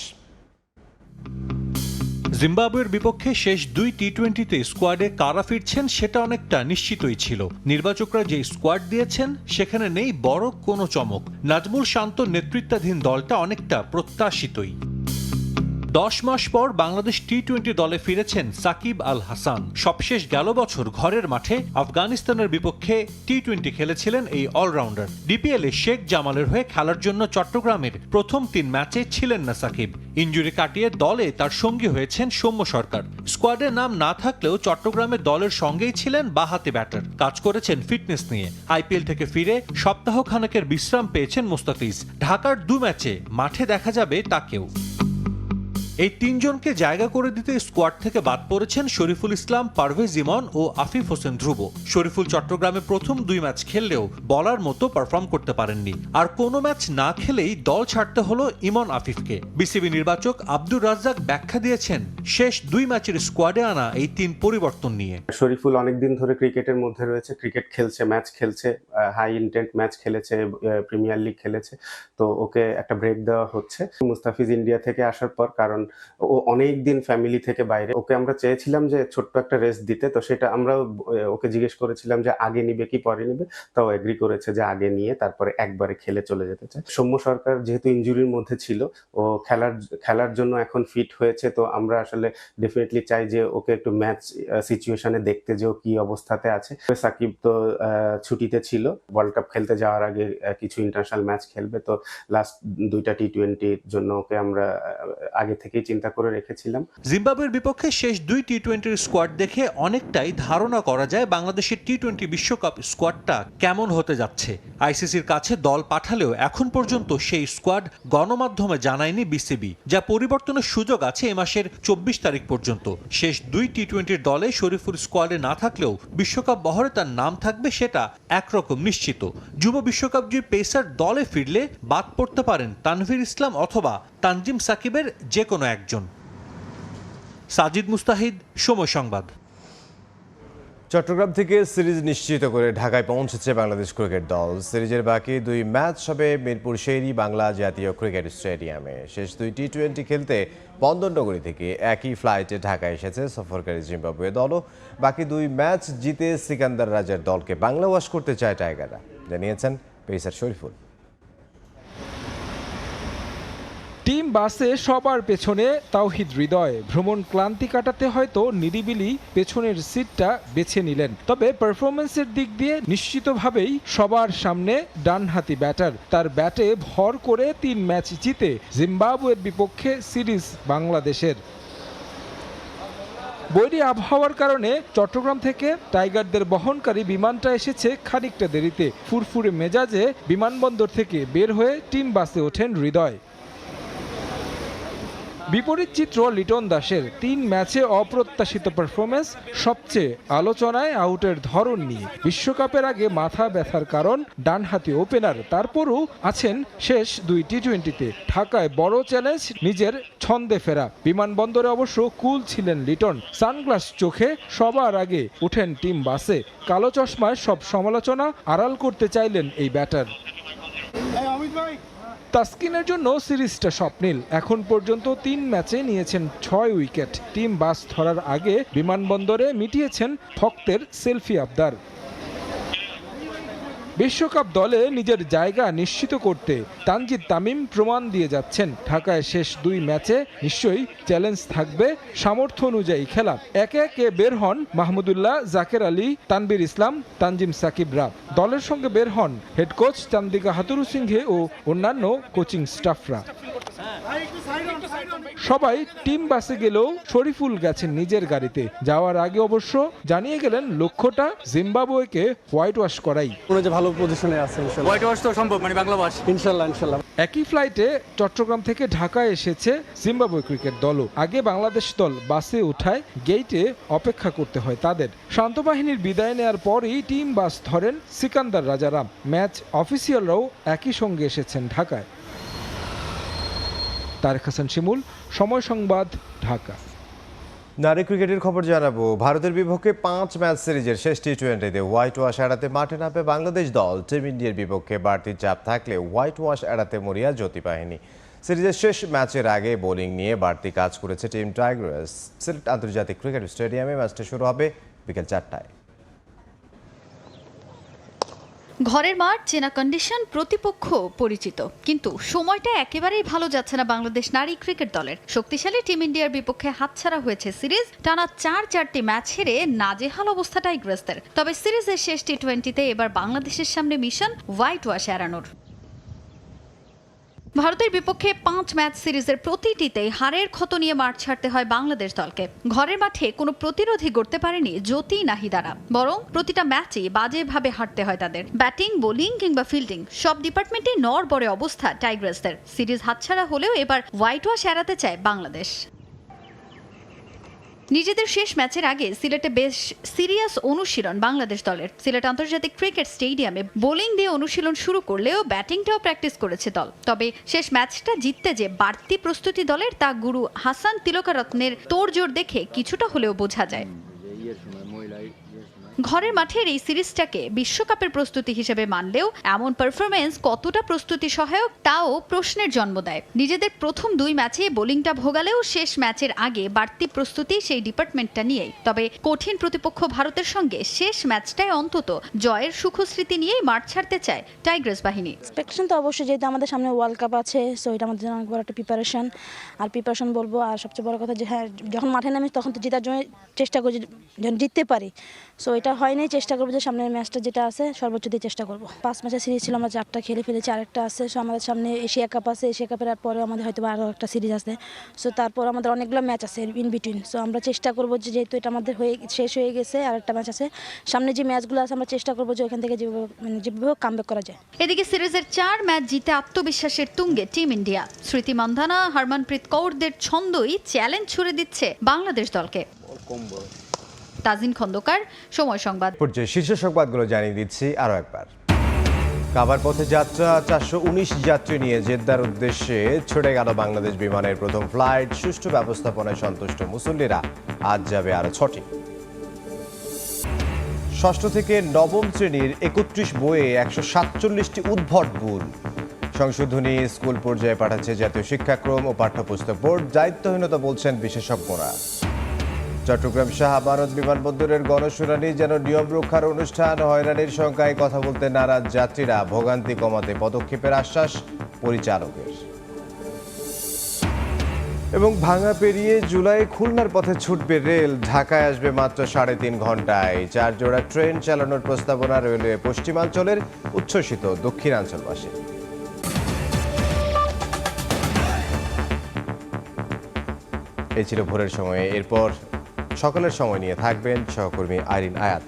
জিম্বাবুয়ের বিপক্ষে শেষ 2 টি-20-তে স্কোয়াডে কারা ফিরছেন সেটা অনেকটা নিশ্চিতই ছিল। নির্বাচকরা যে স্কোয়াড দিয়েছেন সেখানে নেই বড় কোনো চমক। নাজমুল শান্ত নেতৃত্বাধীন দলটা অনেকটা প্রত্যাশিতই। 10 মাস পর বাংলাদেশ টি-20 দলে ফিরেছেন সাকিব আল হাসান। সবশেষ গেল বছর ঘরের মাঠে আফগানিস্তানের বিপক্ষে টি-20 খেলেছিলেন এই অলরাউন্ডার। ডিপিএলে শেখ জামালের হয়ে খেলার জন্য চট্টগ্রামের প্রথম 3 ম্যাচে ছিলেন না সাকিব। ইনজুরি কাটিয়ে দলে তার সঙ্গী হয়েছেন সৌম্য সরকার। স্কোয়াডে নাম না থাকলেও চট্টগ্রামের দলের সঙ্গেই ছিলেন বাঁহাতি ব্যাটার। কাজ করেছেন ফিটনেস নিয়ে। আইপিএল থেকে ফিরে সপ্তাহখানেকের বিশ্রাম পেয়েছেন মুস্তাফিজ। ঢাকার 2 ম্যাচে মাঠে দেখা যাবে তাকেও। এই 3 জনকে জায়গা করে দিতে স্কোয়াড থেকে বাদ পড়েছেন শরীফুল ইসলাম, পারভেজ জীবন ও আফিফ হোসেন ধ্রুব। শরীফুল চট্টগ্রামে প্রথম 2 ম্যাচ খেললেও বলার মতো পারফর্ম করতে পারেননি। আর কোনো ম্যাচ না খেলেই দল ছাড়তে হলো ইমন আফিফকে। বিসিবি নির্বাচক আব্দুর রাজ্জাক ব্যাখ্যা দিয়েছেন শেষ 2 ম্যাচের স্কোয়াডে আনা এই 3 পরিবর্তন নিয়ে। শরীফুল অনেকদিন ধরে ক্রিকেটের মধ্যে রয়েছে, ক্রিকেট খেলছে, ম্যাচ খেলছে, হাই ইন্টেন্ট ম্যাচ খেলেছে, প্রিমিয়ার লিগ খেলেছে, তো ওকে একটা ব্রেক দেওয়া হচ্ছে। মুস্তাফিজ ইন্ডিয়া থেকে আসার পর, কারণ ও অনেক দিন ফ্যামিলি থেকে বাইরে, ওকে আমরা চেয়েছিলাম যে ছোট্ট একটা রেস্ট দিতে, তো সেটা আমরা ওকে জিজ্ঞেস করেছিলাম যে আগে নিবে কি পরে নিবে, তাও এগ্রি করেছে যে আগে নিয়ে তারপরে একবারে খেলে চলে যেতে চায়। সৌম্য সরকার যেহেতু ইনজুরির মধ্যে ছিল, ও খেলার জন্য এখন ফিট হয়েছে, তো আমরা আসলে ডেফিনেটলি চাই যে ওকে একটু ম্যাচ সিচুয়েশনে দেখতে, যে ও কি অবস্থাতে আছে। সাকিব তো ছুটিতে ছিল, ওয়ার্ল্ড কাপ খেলতে যাওয়ার আগে কিছু ইন্টারন্যাশনাল ম্যাচ খেলবে, তো লাস্ট 2টা টি-20-র জন্য ওকে আমরা আগে থেকেই চিন্তা করে রেখেছিলাম। জিম্বাবুয়ের বিপক্ষে শেষ 2 টি-20-র স্কোয়াড দেখে অনেকটাই ধারণা করা যায় বাংলাদেশের টি-20 বিশ্বকাপ স্কোয়াডটা কেমন হতে যাচ্ছে। আইসিসির কাছে দল পাঠালেও এখন পর্যন্ত সেই স্কোয়াড গণমাধ্যমে জানায়নি বিসিবি। যা পরিবর্তনের সুযোগ আছে এ মাসের 24 তারিখ পর্যন্ত। শেষ 2 টি-20-র দলে শরীফুল স্কোয়াডে না থাকলেও বিশ্বকাপ বহরে তার নাম থাকবে সেটা একরকম নিশ্চিত। যুব বিশ্বকাপ জয়ী পেসার দলে ফিরলে বাদ পড়তে পারেন তানভীর ইসলাম অথবা তানজিম সাকিবের যে কোনো একজন। সাজিদ মুস্তাহিদ, সময় সংবাদ। চট্টগ্রাম থেকে সিরিজ নিশ্চিত করে ঢাকায় পৌঁছেছে বাংলাদেশ ক্রিকেট দল। সিরিজের বাকি 2 ম্যাচ হবে মিরপুর শের-ই বাংলা জাতীয় ক্রিকেট স্টেডিয়ামে। শেষ 2 টি-20 খেলতে বন্দরনগরী থেকে একই ফ্লাইটে ঢাকা এসেছে সফরকারী জিম্বাবুয়ে দলও। বাকি 2 ম্যাচ জিতে সিকান্দার রাজার দলকে বাংলা ওয়াশ করতে চায় টাইগাররা, জানিয়েছেন পেসার শরীফুল। টিম বাসে সবার পেছনে তাওহিদ হৃদয়। ভ্রমণ ক্লান্তি কাটাতে হয়তো নিরিবিলি পেছনের সিটটা বেছে নিলেন, তবে পারফরমেন্সের দিক দিয়ে নিশ্চিতভাবেই সবার সামনে ডানহাতি ব্যাটার। তার ব্যাটে ভর করে 3 ম্যাচ জিতে জিম্বাবুয়ের বিপক্ষে সিরিজ বাংলাদেশের। বৈরী আবহাওয়ার কারণে চট্টগ্রাম থেকে টাইগারদের বহনকারী বিমানটা এসেছে খানিকটা দেরিতে। ফুরফুরে মেজাজে বিমানবন্দর থেকে বের হয়ে টিম বাসে ওঠেন হৃদয়। বিপরীত চিত্র লিটন দাসের। 3 ম্যাচে অপ্রত্যাশিত পারফরমেন্স, সবচেয়ে আলোচনায় আউটের ধরন নিয়ে। বিশ্বকাপের আগে মাথা ব্যথার কারণ ডানহাতি ওপেনার, তারপরও আছেন শেষ 2 টি-20-তে। ঢাকায় বড় চ্যালেঞ্জ নিজের ছন্দে ফেরা। বিমানবন্দরে অবশ্য কুল ছিলেন লিটন। সানগ্লাস চোখে সবার আগে ওঠেন টিম বাসে। কালো চশমায় সব সমালোচনা আড়াল করতে চাইলেন এই ব্যাটার। তাসকিনের জন্য সিরিজটা স্বপ্নিল। এখন পর্যন্ত 3 ম্যাচে নিয়েছেন 6 উইকেট। টিম বাস ধরার আগে বিমানবন্দরে মিটিয়েছেন ভক্তের সেলফি আবদার। বিশ্বকাপ দলে নিজের জায়গা নিশ্চিত করতে তানজিদ তামিম প্রমাণ দিয়ে যাচ্ছেন। ঢাকায় শেষ 2 ম্যাচে নিশ্চয়ই চ্যালেঞ্জ থাকবে সামর্থ্য অনুযায়ী খেলা। একে একে বের হন মাহমুদুল্লাহ, জাকের আলী, তানবীর ইসলাম, তানজিম সাকিবরা। দলের সঙ্গে বের হন হেড কোচ চান্দিকা হাতুরু সিংহে ও অন্যান্য কোচিং স্টাফরা। সবাই টিম বাসে গেলেও শরীফুল গেছেন নিজের গাড়িতে। যাওয়ার আগে অবশ্য জানিয়ে গেলেন লক্ষ্যটা জিম্বাবুয়েকে হোয়াইট ওয়াশ করাই। ভালো পজিশনে আছে হোয়াইট ওয়াশ তো সম্ভব, মানে বাংলা ভাষা ইনশাল্লাহ। একই ফ্লাইটে চট্টগ্রাম থেকে ঢাকায় এসেছে জিম্বাবুয়ে ক্রিকেট দলও। আগে বাংলাদেশ দল বাসে উঠায় গেইটে অপেক্ষা করতে হয় তাদের। শান্ত বাহিনীর বিদায় নেয়ার পরই টিম বাস ধরেন সিকান্দার রাজারাম। ম্যাচ অফিসিয়ালরাও একই সঙ্গে এসেছেন ঢাকায়। তারেক হাসান শিমুল, সময় সংবাদ, ঢাকা। নারী ক্রিকেটের খবর জানাবো। ভারতের বিপক্ষে 5 ম্যাচ সিরিজের শেষ টি-20তে হোয়াইট ওয়াশ এড়াতে মাঠে নামবে বাংলাদেশ দল। টিম ইন্ডিয়ার বিপক্ষে বাড়তি চাপ থাকলে হোয়াইট ওয়াশ এড়াতে মরিয়া জ্যোতি বাহিনী। সিরিজের শেষ ম্যাচের আগে বোলিং নিয়ে বাড়তি কাজ করেছে টিম টাইগার্স। সিলেট আন্তর্জাতিক ক্রিকেট স্টেডিয়ামে ম্যাচটা শুরু হবে বিকেল 4টায়। ঘরের মাঠ, চেনা কন্ডিশন, প্রতিপক্ষ পরিচিত, কিন্তু সময়টা একেবারেই ভালো যাচ্ছে না বাংলাদেশ নারী ক্রিকেট দলের। শক্তিশালী টিম ইন্ডিয়ার বিপক্ষে হাতছাড়া হয়েছে সিরিজ। টানা 4টি ম্যাচ হেরে নাজেহাল অবস্থা টাইগ্রেসদের। তবে সিরিজের শেষ টি-20তে এবার বাংলাদেশের সামনে মিশন হোয়াইট ওয়াশ এড়ানোর। ভারতের বিপক্ষে 5 ম্যাচ সিরিজের প্রতিটিতেই হারের ক্ষত নিয়ে মাঠ ছাড়তে হয় বাংলাদেশ দলকে। ঘরের মাঠে কোনো প্রতিরোধই করতে পারেনি জ্যোতি নাহিদারা, বরং প্রতিটা ম্যাচেই বাজেভাবে হারতে হয় তাদের। ব্যাটিং, বোলিং কিংবা ফিল্ডিং সব ডিপার্টমেন্টে নড়বড়ে অবস্থা টাইগ্রেসদের। সিরিজ হাতছাড়া হলেও এবার হোয়াইট ওয়াশ এড়াতে চায় বাংলাদেশ। নিজেদের শেষ ম্যাচের আগে সিলেটে বেশ সিরিয়াস অনুশীলন বাংলাদেশ দলের। সিলেট আন্তর্জাতিক ক্রিকেট স্টেডিয়ামে বোলিং দিয়ে অনুশীলন শুরু করলেও ব্যাটিংটাও প্র্যাকটিস করেছে দল। তবে শেষ ম্যাচটা জিততে যে বাড়তি প্রস্তুতি দলের, তা গুরু হাসান তিলকারত্নের তোড়জোড় দেখে কিছুটা হলেও বোঝা যায়। ঘরের মাঠের এই সিরিজটাকে বিশ্বকাপের প্রস্তুতি হিসেবে মানলেও এমন পারফরমেন্স কতটা প্রস্তুতি সহায়ক তাও প্রশ্নের জন্ম দেয়। নিজেদের প্রথম 2 ম্যাচে বোলিংটা ভোগালেও শেষ ম্যাচের আগে বাড়তি প্রস্তুতি সেই ডিপার্টমেন্টটা নিয়েই। তবে কঠিন প্রতিপক্ষ ভারতের সঙ্গে শেষ ম্যাচটায় অন্তত জয়ের সুখস্মৃতি নিয়েই মাঠ ছাড়তে চায় টাইগ্রেস বাহিনী। এক্সপেকটেশন তো অবশ্যই, যেহেতু আমাদের সামনে ওয়ার্ল্ড কাপ আছে, সো এটা আমাদের জন্য অনেক বড় একটা প্রিপারেশন বলবো। আর সবচেয়ে বড় কথা যে হ্যাঁ, যখন মাঠে নামি তখন তো জেতার জন্য চেষ্টা করি, যেন জিততে পারি। সো এটা হয়নি, চেষ্টা করবো যে সামনের ম্যাচটা যেটা আছে সর্বোচ্চ দিয়ে চেষ্টা করবো। 5 ম্যাচের সিরিজ ছিল, আমরা 4টা খেলে ফেলেছি, আরেকটা আছে। সো আমাদের সামনে এশিয়া কাপ আছে, এশিয়া কাপের পরে আমাদের হয়তো আরও একটা সিরিজ আছে। সো তারপর আমাদের অনেকগুলো ম্যাচ আছে ইন বিটুইন। সো আমরা চেষ্টা করবো যে যেহেতু এটা আমাদের শেষ হয়ে গেছে, আরেকটা ম্যাচ আছে সামনে, যে ম্যাচগুলো আছে আমরা চেষ্টা করবো যে ওখান থেকে যেভাবে কামব্যাক করা যায়। এদিকে সিরিজের 4 ম্যাচ জিতে আত্মবিশ্বাসের তুঙ্গে টিম ইন্ডিয়া। স্মৃতি মান্ধানা, হরমনপ্রীত কৌরদের ছন্দই চ্যালেঞ্জ ছুড়ে দিচ্ছে বাংলাদেশ দলকে। তাজিন খন্দকার, সময় সংবাদ। শীর্ষ সংবাদগুলো জানিয়ে দিচ্ছি আরও একবার। কাবার পথে যাত্রা, 419 যাত্রী নিয়ে জেদ্দার উদ্দেশ্যে ছুটে গেল বাংলাদেশ বিমানের প্রথম ফ্লাইট। সুষ্ঠু ব্যবস্থাপনায় সন্তুষ্ট মুসল্লিরা। আজ যাবে আরও 6টি। ষষ্ঠ থেকে নবম শ্রেণীর 31 বইয়ে 147টি উদ্ভট ভুল সংশোধনী স্কুল পর্যায়ে পাঠাচ্ছে জাতীয় শিক্ষাক্রম ও পাঠ্যপুস্তক বোর্ড। দায়িত্বহীনতা বলছেন বিশেষজ্ঞরা। চট্টগ্রাম শাহ আমানত বিমানবন্দরের গণশুনানি যেন নিয়ম রক্ষার অনুষ্ঠান। হয়রানির সংখ্যায় কথা বলতে নারাজ যাত্রীরা। ভোগান্তি কমাতে পদক্ষেপের আশ্বাস পরিচালকের। এবং ভাঙা পেরিয়ে জুলাই খুলনার পথে ছুটবে রেল। ঢাকায় আসবে মাত্র 3.5 ঘন্টায়। 4 জোড়া ট্রেন চালানোর প্রস্তাবনা রেলওয়ে পশ্চিমাঞ্চলের, উচ্ছ্বসিত দক্ষিণাঞ্চলবাসী। এই ছিল ভোরের সময়ে। এরপর সকালের সময় নিয়ে থাকবেন সহকর্মী আইরিন আয়াত।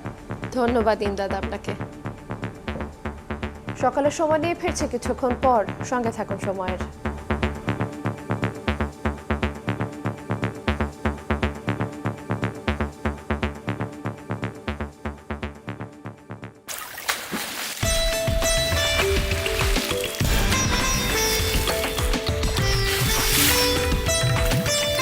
ধন্যবাদ ইমদাদ আপনাকে। সকালের সময় নিয়ে ফিরছে কিছুক্ষণ পর, সঙ্গে থাকুন সময়ের।